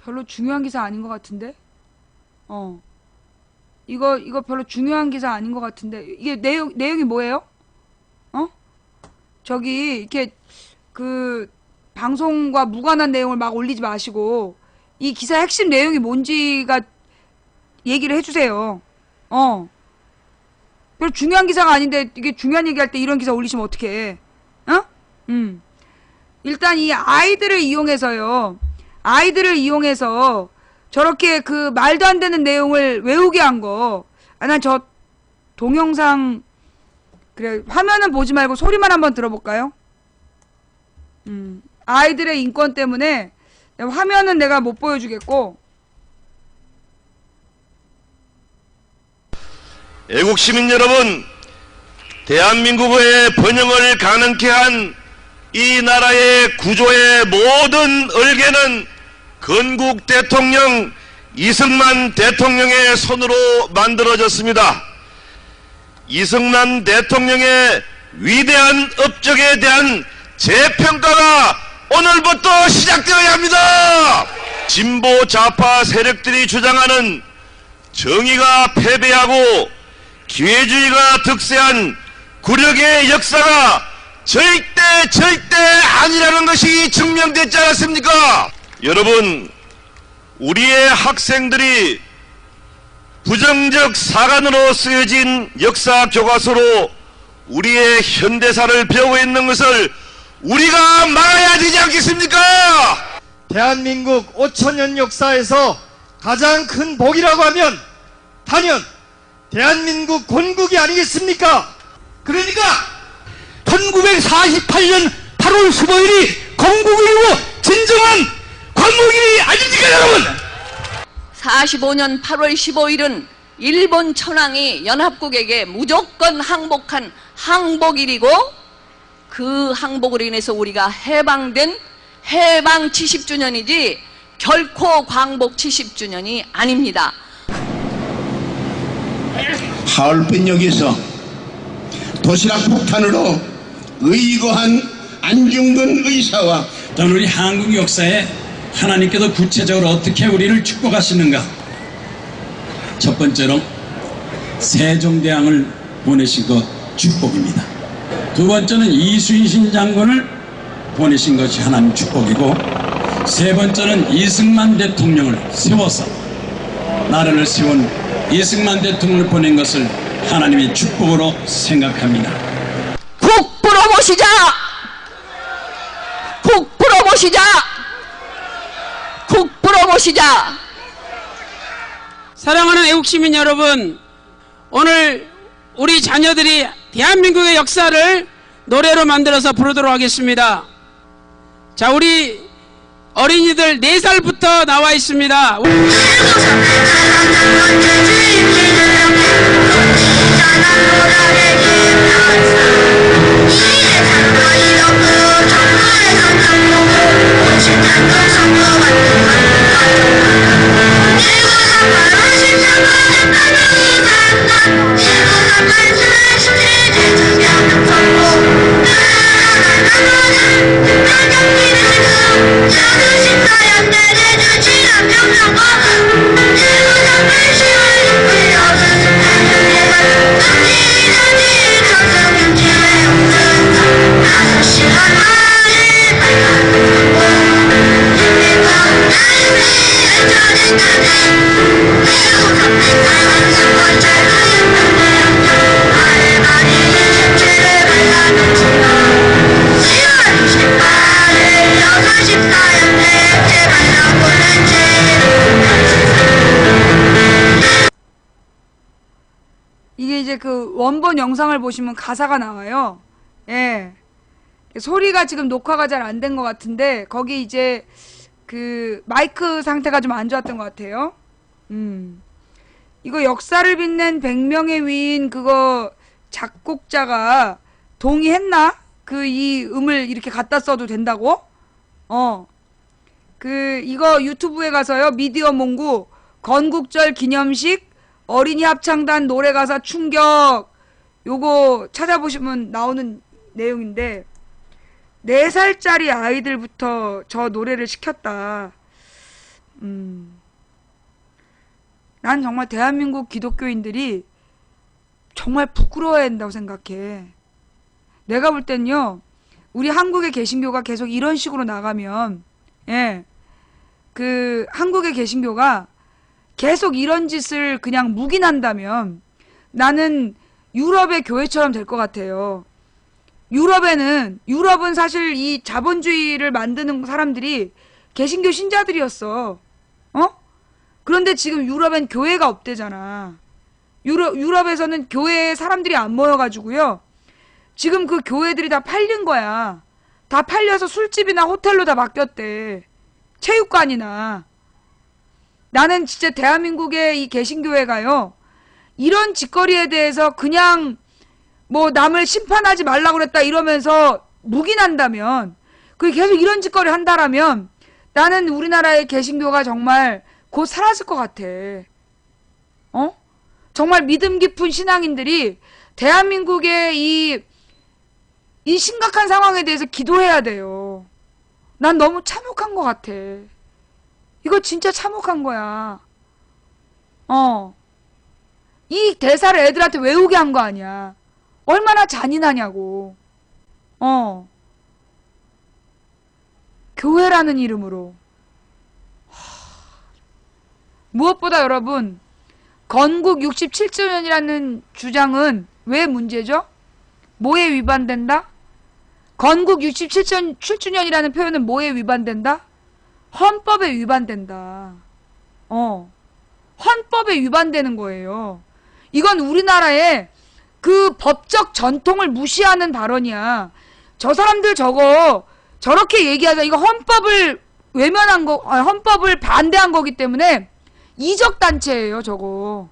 별로 중요한 기사 아닌 것 같은데? 이거 별로 중요한 기사 아닌 것 같은데. 이게 내용이 뭐예요? 저기, 이렇게, 방송과 무관한 내용을 막 올리지 마시고, 이 기사 핵심 내용이 뭔지가 얘기를 해주세요. 별로 중요한 기사가 아닌데, 이게 중요한 얘기할 때 이런 기사 올리시면 어떡해. 일단 이 아이들을 이용해서 저렇게 말도 안 되는 내용을 외우게 한 거. 난 저 동영상, 그래, 화면은 보지 말고 소리만 한번 들어볼까요? 아이들의 인권 때문에 화면은 내가 못 보여주겠고. 애국 시민 여러분, 대한민국의 번영을 가능케 한 이 나라의 구조의 모든 얼개는 건국 대통령 이승만 대통령의 손으로 만들어졌습니다. 이승만 대통령의 위대한 업적에 대한 재평가가 오늘부터 시작되어야 합니다. 진보 좌파 세력들이 주장하는 정의가 패배하고 기회주의가 득세한 굴욕의 역사가 절대 아니라는 것이 증명됐지 않았습니까? 여러분, 우리의 학생들이 부정적 사관으로 쓰여진 역사 교과서로 우리의 현대사를 배우고 있는 것을 우리가 막아야 되지 않겠습니까? 대한민국 5천년 역사에서 가장 큰 복이라고 하면 단연 대한민국 건국이 아니겠습니까? 그러니까 1948년 8월 15일이 건국이고 진정한 광복일이 아닙니까, 여러분? 45년 8월 15일은 일본 천황이 연합국에게 무조건 항복한 항복일이고, 그 항복으로 인해서 우리가 해방된 해방 70주년이지 결코 광복 70주년이 아닙니다. 하얼빈역에서 도시락 폭탄으로 의거한 안중근 의사와 저는 우리 한국 역사에 하나님께서 구체적으로 어떻게 우리를 축복하시는가. 첫 번째로 세종대왕을 보내신 것 축복입니다. 두 번째는 이순신 장군을 보내신 것이 하나님 축복이고, 세 번째는 이승만 대통령을 세워서 나라를 세운 이승만 대통령을 보낸 것을 하나님의 축복으로 생각합니다. 국 불어보시자! 국 불어보시자! 국 불어보시자! 사랑하는 애국시민 여러분, 오늘 우리 자녀들이 대한민국의 역사를 노래로 만들어서 부르도록 하겠습니다. 자, 우리 어린이들 4살부터 나와 있습니다. 이게 이제 그 원본 영상을 보시면 가사가 나와요. 예. 소리가 지금 녹화가 잘 안 된 것 같은데, 거기 이제 그 마이크 상태가 좀 안 좋았던 것 같아요. 이거 역사를 빛낸 100명의 위인 그거 작곡자가 동의했나? 그 이 음을 이렇게 갖다 써도 된다고? 이거 유튜브에 가서요, 미디어 몽구 건국절 기념식 어린이 합창단 노래가사 충격, 요거 찾아보시면 나오는 내용인데, 4살짜리 아이들부터 저 노래를 시켰다. 난 정말 대한민국 기독교인들이 정말 부끄러워야 된다고 생각해. 내가 볼 땐요, 우리 한국의 개신교가 계속 이런 식으로 나가면, 예, 그 한국의 개신교가 계속 이런 짓을 그냥 묵인한다면 나는 유럽의 교회처럼 될 것 같아요. 유럽은 사실 이 자본주의를 만드는 사람들이 개신교 신자들이었어. 그런데 지금 유럽엔 교회가 없대잖아. 유럽에서는 교회에 사람들이 안 모여가지고요, 지금 그 교회들이 다 팔린 거야. 다 팔려서 술집이나 호텔로 다 바뀌었대. 체육관이나. 나는 진짜 대한민국의 이 개신교회가요, 이런 짓거리에 대해서 그냥 뭐 남을 심판하지 말라고 그랬다 이러면서 묵인한다면, 그리고 계속 이런 짓거리 한다라면 나는 우리나라의 개신교가 정말 곧 사라질 것 같아. 정말 믿음 깊은 신앙인들이 대한민국의 이 심각한 상황에 대해서 기도해야 돼요. 난 너무 참혹한 것 같아. 이거 진짜 참혹한 거야. 이 대사를 애들한테 외우게 한 거 아니야. 얼마나 잔인하냐고. 교회라는 이름으로. 무엇보다 여러분, 건국 67주년이라는 주장은 왜 문제죠? 뭐에 위반된다? 건국 67주년이라는 표현은 뭐에 위반된다? 헌법에 위반된다. 헌법에 위반되는 거예요. 이건 우리나라의 그 법적 전통을 무시하는 발언이야. 저 사람들 저거 저렇게 얘기하자. 이거 헌법을 외면한 거, 헌법을 반대한 거기 때문에 이적 단체예요, 저거.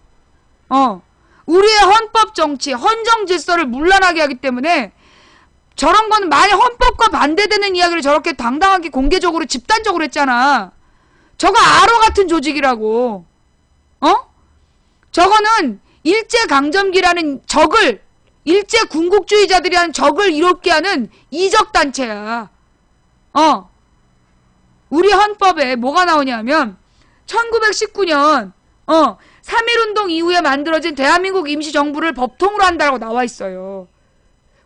우리의 헌법 정치, 헌정 질서를 문란하게 하기 때문에 저런 거는 만약 헌법과 반대되는 이야기를 저렇게 당당하게 공개적으로 집단적으로 했잖아. 저거 아로 같은 조직이라고. 저거는 일제강점기라는 적을, 일제 군국주의자들이라는 적을 이롭게 하는 이적단체야. 우리 헌법에 뭐가 나오냐면 1919년 3.1운동 이후에 만들어진 대한민국 임시정부를 법통으로 한다고 나와 있어요.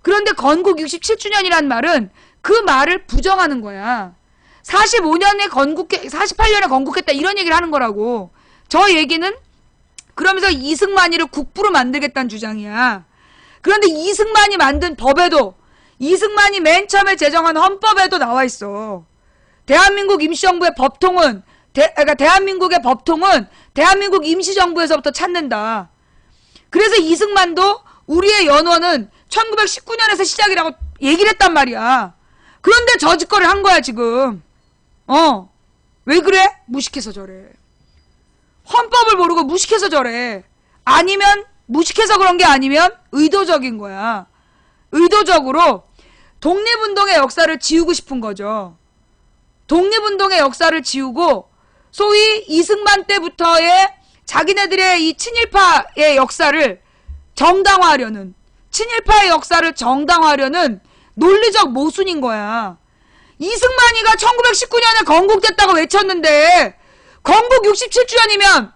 그런데 건국 67주년이란 말은 그 말을 부정하는 거야. 48년에 건국했다 이런 얘기를 하는 거라고. 저 얘기는 그러면서 이승만이를 국부로 만들겠다는 주장이야. 그런데 이승만이 만든 법에도, 이승만이 맨 처음에 제정한 헌법에도 나와 있어. 대한민국 임시정부의 법통은 그러니까 대한민국의 법통은 대한민국 임시정부에서부터 찾는다. 그래서 이승만도 우리의 연원은 1919년에서 시작이라고 얘기를 했단 말이야. 그런데 저 짓거리를 한 거야 지금. 왜 그래? 무식해서 저래. 헌법을 모르고 무식해서 저래. 아니면 무식해서 그런 게 아니면 의도적인 거야. 의도적으로 독립운동의 역사를 지우고 싶은 거죠. 독립운동의 역사를 지우고 소위 이승만 때부터의 자기네들의 이 친일파의 역사를 정당화하려는, 친일파의 역사를 정당화하려는 논리적 모순인 거야. 이승만이가 1919년에 건국됐다고 외쳤는데 건국 67주년이면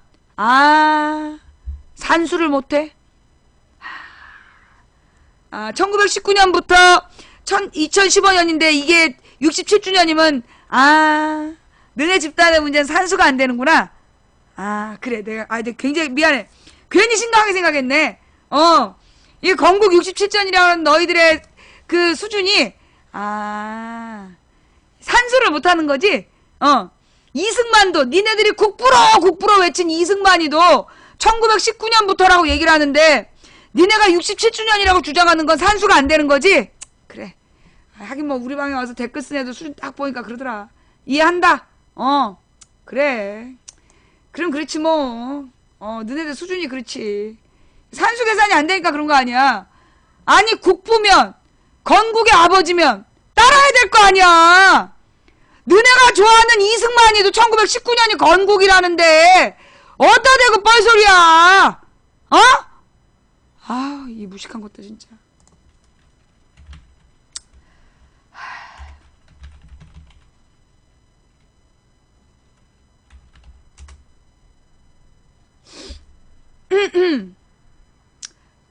산수를 못해? 1919년부터 2015년인데 이게 67주년이면 너네 집단의 문제는 산수가 안 되는구나. 그래 내가 굉장히 미안해. 괜히 심각하게 생각했네. 이 건국 67주년이라는 너희들의 그 수준이 산수를 못하는 거지. 이승만도 니네들이 국부로 외친 이승만이도 1919년부터라고 얘기를 하는데 니네가 67주년이라고 주장하는 건 산수가 안 되는 거지? 그래. 하긴 뭐 우리 방에 와서 댓글 쓴 애도 수준 딱 보니까 그러더라. 이해한다. 그래. 그럼 그렇지 뭐. 너네들 수준이 그렇지. 산수 계산이 안 되니까 그런 거 아니야. 아니 국부면 건국의 아버지면 따라야 될 거 아니야. 너네가 좋아하는 이승만이도 1919년이 건국이라는데 어디다 대고 뻘소리야. 이 무식한 것도 진짜.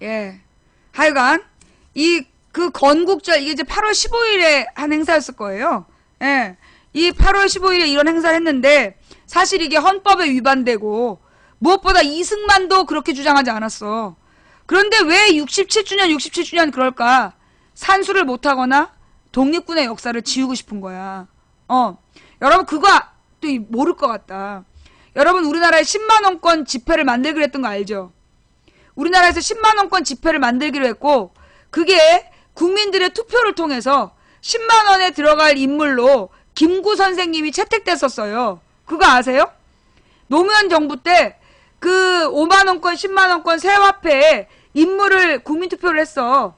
예. 하여간 그 건국절 이게 이제 8월 15일에 한 행사였을 거예요. 예. 이 8월 15일에 이런 행사를 했는데 사실 이게 헌법에 위반되고 무엇보다 이승만도 그렇게 주장하지 않았어. 그런데 왜 67주년 그럴까? 산수를 못하거나 독립군의 역사를 지우고 싶은 거야. 여러분 그거 또 모를 것 같다. 여러분 우리나라에 10만원권 지폐를 만들기로 했던 거 알죠? 우리나라에서 10만원권 지폐를 만들기로 했고 그게 국민들의 투표를 통해서 10만원에 들어갈 인물로 김구 선생님이 채택됐었어요. 그거 아세요? 노무현 정부 때 그 5만원권 10만원권 새 화폐에 인물을 국민투표를 했어.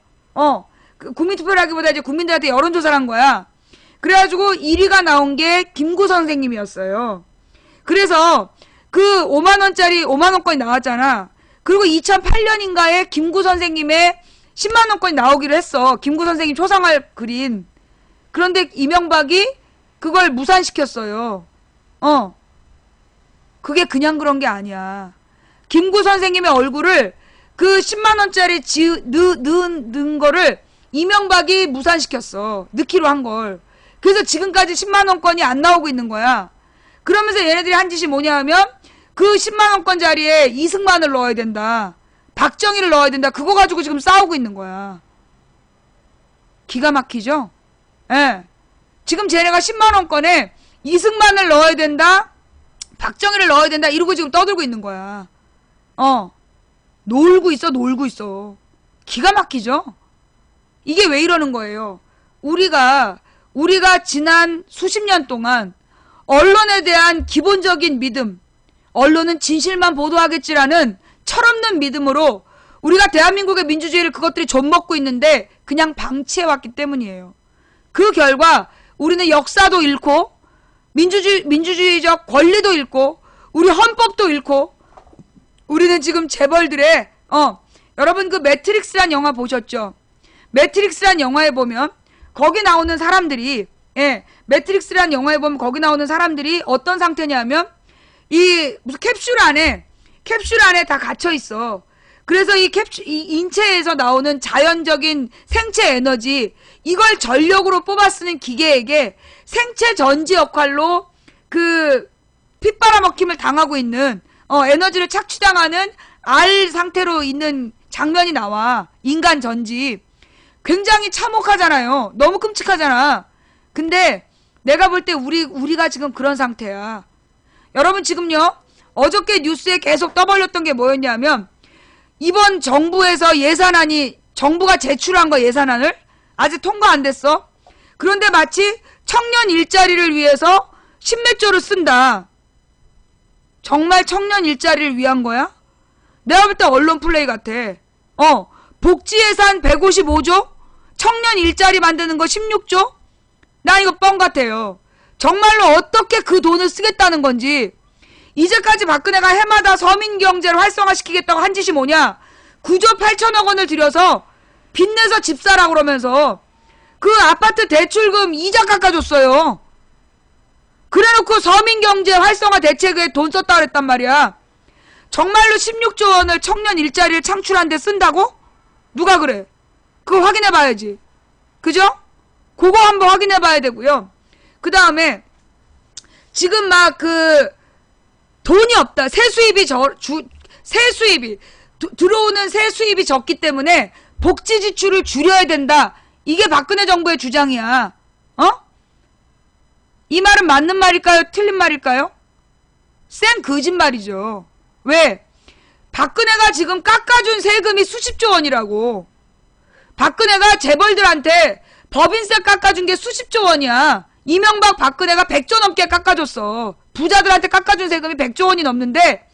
그 국민투표를 하기보다 이제 국민들한테 여론조사를 한 거야. 그래가지고 1위가 나온 게 김구 선생님이었어요. 그래서 그 5만원권이 나왔잖아. 그리고 2008년인가에 김구 선생님의 10만원권이 나오기로 했어. 김구 선생님 초상화를 그린. 그런데 이명박이 그걸 무산시켰어요. 그게 그냥 그런 게 아니야. 김구 선생님의 얼굴을 그 10만원짜리 넣은 거를 이명박이 무산시켰어. 넣기로 한 걸. 그래서 지금까지 10만원권이 안 나오고 있는 거야. 그러면서 얘네들이 한 짓이 뭐냐 하면 그 10만원권 자리에 이승만을 넣어야 된다. 박정희를 넣어야 된다. 그거 가지고 지금 싸우고 있는 거야. 기가 막히죠? 예. 지금 쟤네가 10만원권에 이승만을 넣어야 된다. 박정희를 넣어야 된다. 이러고 지금 떠들고 있는 거야. 놀고 있어. 기가 막히죠? 이게 왜 이러는 거예요? 우리가 지난 수십 년 동안 언론에 대한 기본적인 믿음, 언론은 진실만 보도하겠지라는 철없는 믿음으로 우리가 대한민국의 민주주의를 그것들이 좀먹고 있는데 그냥 방치해왔기 때문이에요. 그 결과 우리는 역사도 잃고 민주주의적 권리도 잃고 우리 헌법도 잃고 우리는 지금 재벌들의 여러분 그 매트릭스란 영화 보셨죠? 매트릭스란 영화에 보면 거기 나오는 사람들이 매트릭스란 영화에 보면 거기 나오는 사람들이 어떤 상태냐면 이 무슨 캡슐 안에 다 갇혀 있어. 그래서 이 인체에서 나오는 자연적인 생체 에너지 이걸 전력으로 뽑아 쓰는 기계에게 생체 전지 역할로 그 핏바라먹힘을 당하고 있는 에너지를 착취당하는 알 상태로 있는 장면이 나와. 인간 전지. 굉장히 참혹하잖아요. 너무 끔찍하잖아. 근데 내가 볼 때 우리가 지금 그런 상태야. 여러분 지금요. 어저께 뉴스에 계속 떠벌렸던 게 뭐였냐면 이번 정부에서 예산안이 정부가 제출한 거 예산안을 아직 통과 안 됐어. 그런데 마치 청년 일자리를 위해서 십몇 조를 쓴다. 정말 청년 일자리를 위한 거야? 내가 볼 때 언론 플레이 같아. 복지 예산 155조? 청년 일자리 만드는 거 16조? 나 이거 뻥 같아요. 정말로 어떻게 그 돈을 쓰겠다는 건지. 이제까지 박근혜가 해마다 서민경제를 활성화시키겠다고 한 짓이 뭐냐? 9조 8천억 원을 들여서 빚내서 집 사라 그러면서 그 아파트 대출금 이자 깎아줬어요. 그래놓고 서민경제 활성화 대책에 돈 썼다 그랬단 말이야. 정말로 16조 원을 청년 일자리를 창출한 데 쓴다고? 누가 그래? 그거 확인해봐야지. 그죠? 그거 한번 확인해봐야 되고요. 그 다음에 지금 막 돈이 없다. 들어오는 세수입이 적기 때문에 복지 지출을 줄여야 된다. 이게 박근혜 정부의 주장이야. 이 말은 맞는 말일까요? 틀린 말일까요? 쌩 거짓말이죠. 왜? 박근혜가 지금 깎아준 세금이 수십조 원이라고. 박근혜가 재벌들한테 법인세 깎아준 게 수십조 원이야. 이명박 박근혜가 100조 넘게 깎아줬어. 부자들한테 깎아준 세금이 100조 원이 넘는데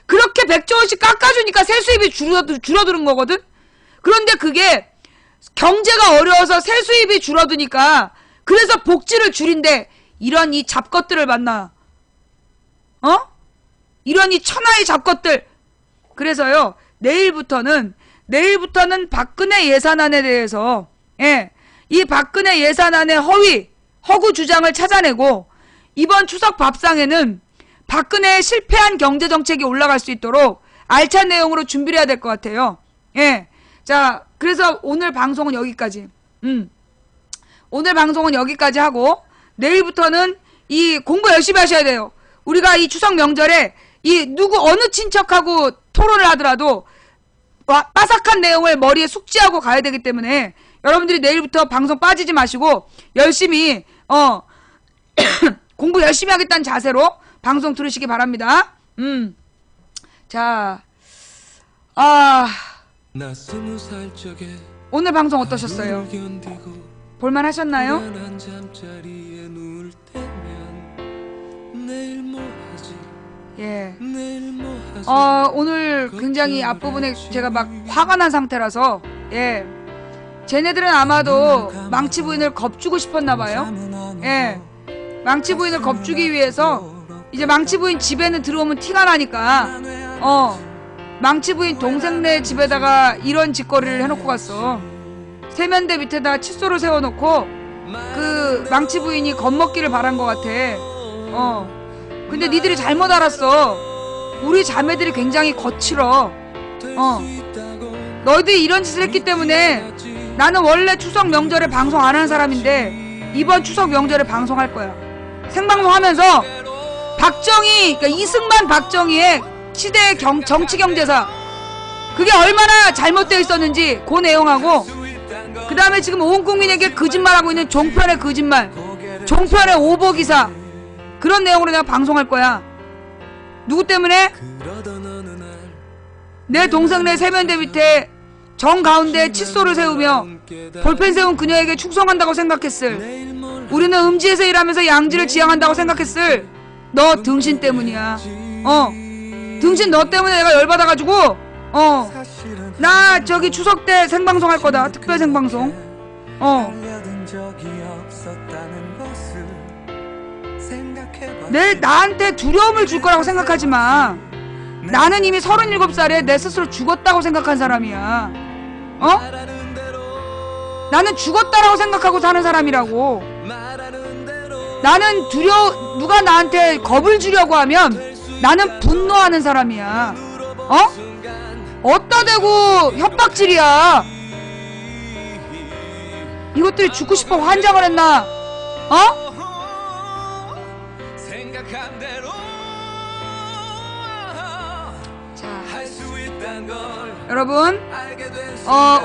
그렇게 100조 원씩 깎아주니까 세수입이 줄어드는 거거든? 그런데 그게 경제가 어려워서 세수입이 줄어드니까 그래서 복지를 줄인대. 이런 이 잡것들을 만나. 이런 이 천하의 잡것들. 그래서요. 내일부터는 박근혜 예산안에 대해서 이 박근혜 예산안의 허구 주장을 찾아내고 이번 추석 밥상에는 박근혜의 실패한 경제정책이 올라갈 수 있도록 알찬 내용으로 준비를 해야 될 것 같아요. 자, 그래서 오늘 방송은 여기까지. 오늘 방송은 여기까지 하고 내일부터는 이 공부 열심히 하셔야 돼요. 우리가 이 추석 명절에 어느 친척하고 토론을 하더라도 빠삭한 내용을 머리에 숙지하고 가야 되기 때문에 여러분들이 내일부터 방송 빠지지 마시고 열심히 공부 열심히 하겠다는 자세로 방송 들으시기 바랍니다. 자, 오늘 방송 어떠셨어요? 볼만 하셨나요? 예. 오늘 굉장히 앞부분에 제가 막 화가 난 상태라서 쟤네들은 아마도 망치 부인을 겁주고 싶었나봐요. 망치 부인을 겁주기 위해서 이제 망치 부인 집에는 들어오면 티가 나니까 망치 부인 동생네 집에다가 이런 짓거리를 해놓고 갔어. 세면대 밑에다 칫솔을 세워놓고 그 망치 부인이 겁먹기를 바란 것 같아. 근데 니들이 잘못 알았어. 우리 자매들이 굉장히 거칠어. 너희들이 이런 짓을 했기 때문에 나는 원래 추석 명절에 방송 안 하는 사람인데 이번 추석 명절에 방송할 거야. 생방송하면서 박정희, 그러니까 이승만 박정희의 시대의 정치 경제사 그게 얼마나 잘못되어 있었는지 그 내용하고 그 다음에 지금 온 국민에게 거짓말하고 있는 종편의 거짓말, 종편의 오보기사 그런 내용으로 내가 방송할 거야. 누구 때문에? 내 동생네 세면대 밑에 정가운데 칫솔을 세우며 볼펜 세운 그녀에게 충성한다고 생각했을, 우리는 음지에서 일하면서 양지를 지향한다고 생각했을 너 등신 때문이야. 등신 너 때문에 내가 열받아가지고 나 저기 추석 때 생방송 할 거다. 특별 생방송. 나한테 두려움을 줄 거라고 생각하지 마. 나는 이미 37살에 내 스스로 죽었다고 생각한 사람이야. 나는 죽었다라고 생각하고 사는 사람이라고. 나는 누가 나한테 겁을 주려고 하면 나는 분노하는 사람이야. 어따 대고 협박질이야. 이것들이 죽고 싶어 환장을 했나? 여러분,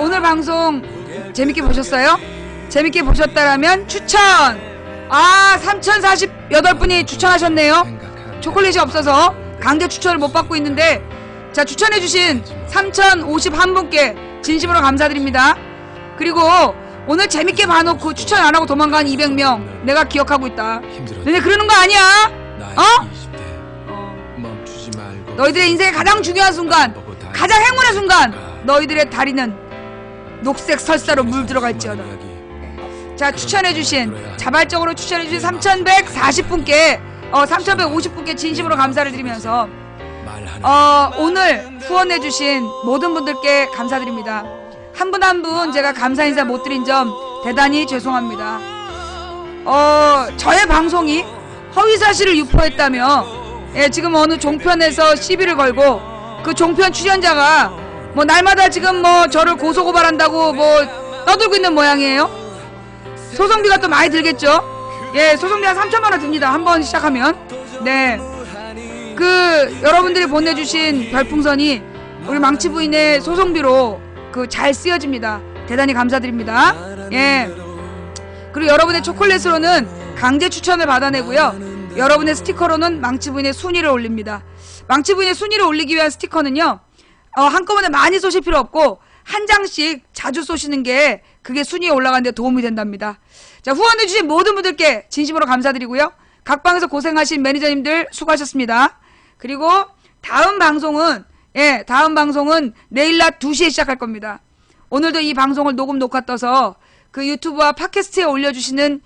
오늘 방송 재밌게 보셨어요? 재밌게 보셨다라면 추천! 3048분이 추천하셨네요. 초콜릿이 없어서 강제 추천을 못 받고 있는데, 자, 추천해주신 3051분께 진심으로 감사드립니다. 그리고 오늘 재밌게 봐놓고 추천 안하고 도망간 200명 내가 기억하고 있다. 너네 그러는 거 아니야? 너희들의 인생의 가장 중요한 순간, 가장 행운의 순간, 너희들의 다리는 녹색 설사로 물들어갈지어다. 자, 자발적으로 추천해주신 3140분께 3150분께 진심으로 감사를 드리면서 오늘 후원해주신 모든 분들께 감사드립니다. 한 분 한 분 제가 감사 인사 못 드린 점 대단히 죄송합니다. 저의 방송이 허위사실을 유포했다며 지금 어느 종편에서 시비를 걸고, 그 종편 출연자가 뭐 날마다 지금 뭐 저를 고소고발한다고 뭐 떠들고 있는 모양이에요. 소송비가 또 많이 들겠죠. 소송비 한 3천만원 듭니다. 한번 시작하면. 네, 여러분들이 보내주신 별풍선이 우리 망치 부인의 소송비로 잘 쓰여집니다. 대단히 감사드립니다. 그리고 여러분의 초콜릿으로는 강제 추천을 받아내고요, 여러분의 스티커로는 망치 부인의 순위를 올립니다. 망치 부인의 순위를 올리기 위한 스티커는요, 한꺼번에 많이 쏘실 필요 없고 한 장씩 자주 쏘시는 게 그게 순위에 올라가는 데 도움이 된답니다. 자, 후원해주신 모든 분들께 진심으로 감사드리고요, 각 방에서 고생하신 매니저님들 수고하셨습니다. 그리고 다음 방송은 내일 낮 2시에 시작할 겁니다. 오늘도 이 방송을 녹화 떠서 유튜브와 팟캐스트에 올려주시는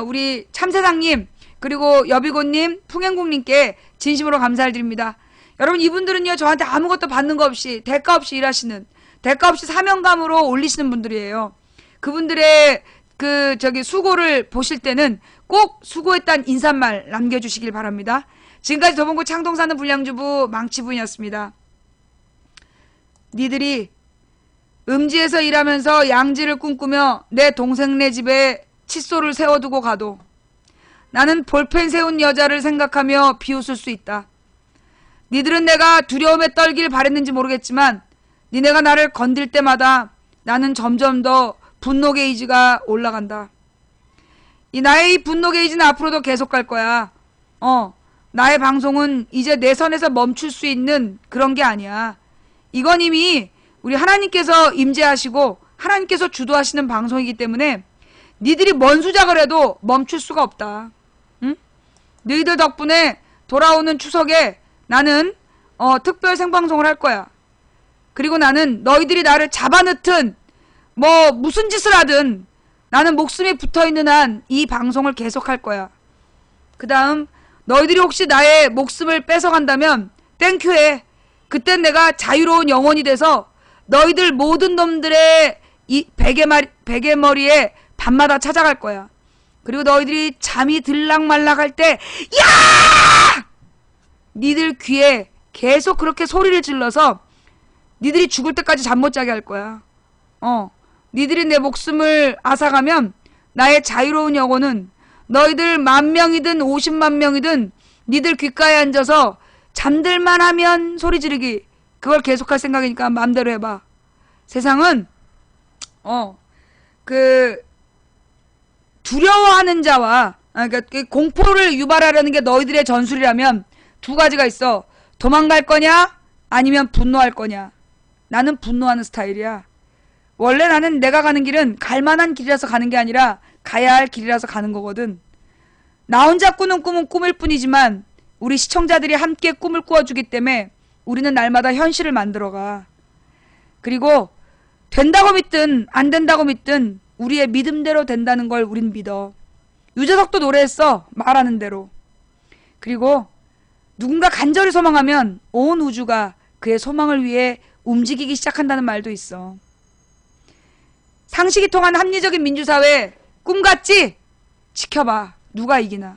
우리 참세상님, 그리고 여비고님, 풍행국님께 진심으로 감사를 드립니다. 여러분, 이분들은요, 저한테 아무것도 받는 거 없이, 대가 없이 일하시는, 대가 없이 사명감으로 올리시는 분들이에요. 그분들의 수고를 보실 때는 꼭 수고했다는 인사말 남겨주시길 바랍니다. 지금까지 도봉구 창동 사는 불량주부 망치부인이었습니다. 니들이 음지에서 일하면서 양지를 꿈꾸며 내 동생네 집에 칫솔을 세워두고 가도 나는 볼펜 세운 여자를 생각하며 비웃을 수 있다. 니들은 내가 두려움에 떨길 바랬는지 모르겠지만 니네가 나를 건들 때마다 나는 점점 더 분노 게이지가 올라간다. 나의 이 분노 게이지는 앞으로도 계속 갈 거야. 나의 방송은 이제 내 선에서 멈출 수 있는 그런 게 아니야. 이건 이미 우리 하나님께서 임재하시고 하나님께서 주도하시는 방송이기 때문에 니들이 뭔 수작을 해도 멈출 수가 없다. 응? 너희들 덕분에 돌아오는 추석에 나는 특별 생방송을 할 거야. 그리고 나는 너희들이 나를 잡아넣든 뭐 무슨 짓을 하든 나는 목숨이 붙어있는 한 이 방송을 계속할 거야. 그 다음 너희들이 혹시 나의 목숨을 뺏어간다면 땡큐해. 그땐 내가 자유로운 영혼이 돼서 너희들 모든 놈들의 이 베개머리에 밤마다 찾아갈 거야. 그리고 너희들이 잠이 들락말락할 때 야! 니들 귀에 계속 그렇게 소리를 질러서 니들이 죽을 때까지 잠 못 자게 할 거야. 니들이 내 목숨을 앗아가면 나의 자유로운 영혼은 너희들 10,000명이든 500,000명이든 니들 귓가에 앉아서 잠들만 하면 소리 지르기, 그걸 계속할 생각이니까 마음대로 해봐. 세상은 두려워하는 자와 그러니까 공포를 유발하려는 게 너희들의 전술이라면 두 가지가 있어. 도망갈 거냐 아니면 분노할 거냐? 나는 분노하는 스타일이야. 원래 나는 내가 가는 길은 갈만한 길이라서 가는 게 아니라 가야 할 길이라서 가는 거거든. 나 혼자 꾸는 꿈은 꿈일 뿐이지만 우리 시청자들이 함께 꿈을 꾸어주기 때문에 우리는 날마다 현실을 만들어가. 그리고 된다고 믿든 안 된다고 믿든 우리의 믿음대로 된다는 걸 우린 믿어. 유재석도 노래했어. 말하는 대로. 그리고 누군가 간절히 소망하면 온 우주가 그의 소망을 위해 움직이기 시작한다는 말도 있어. 상식이 통한 합리적인 민주사회 꿈 같지? 지켜봐. 누가 이기나.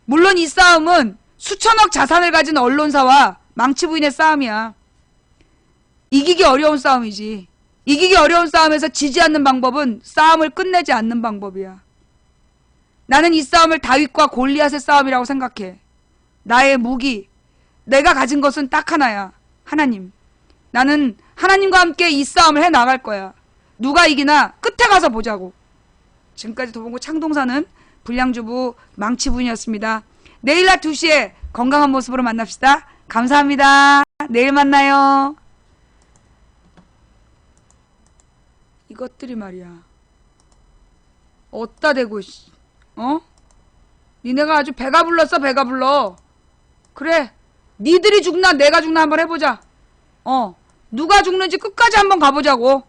물론 이 싸움은 수천억 자산을 가진 언론사와 망치부인의 싸움이야. 이기기 어려운 싸움이지. 이기기 어려운 싸움에서 지지 않는 방법은 싸움을 끝내지 않는 방법이야. 나는 이 싸움을 다윗과 골리앗의 싸움이라고 생각해. 나의 무기, 내가 가진 것은 딱 하나야. 하나님. 나는 하나님과 함께 이 싸움을 해나갈 거야. 누가 이기나 끝에 가서 보자고. 지금까지 도봉구 창동사는 불량주부 망치부인이었습니다. 내일 낮 2시에 건강한 모습으로 만납시다. 감사합니다. 내일 만나요. 이것들이 말이야. 어따 대고 니네가 아주 배가 불렀어. 배가 불러. 그래, 니들이 죽나 내가 죽나 한번 해보자. 누가 죽는지 끝까지 한번 가보자고.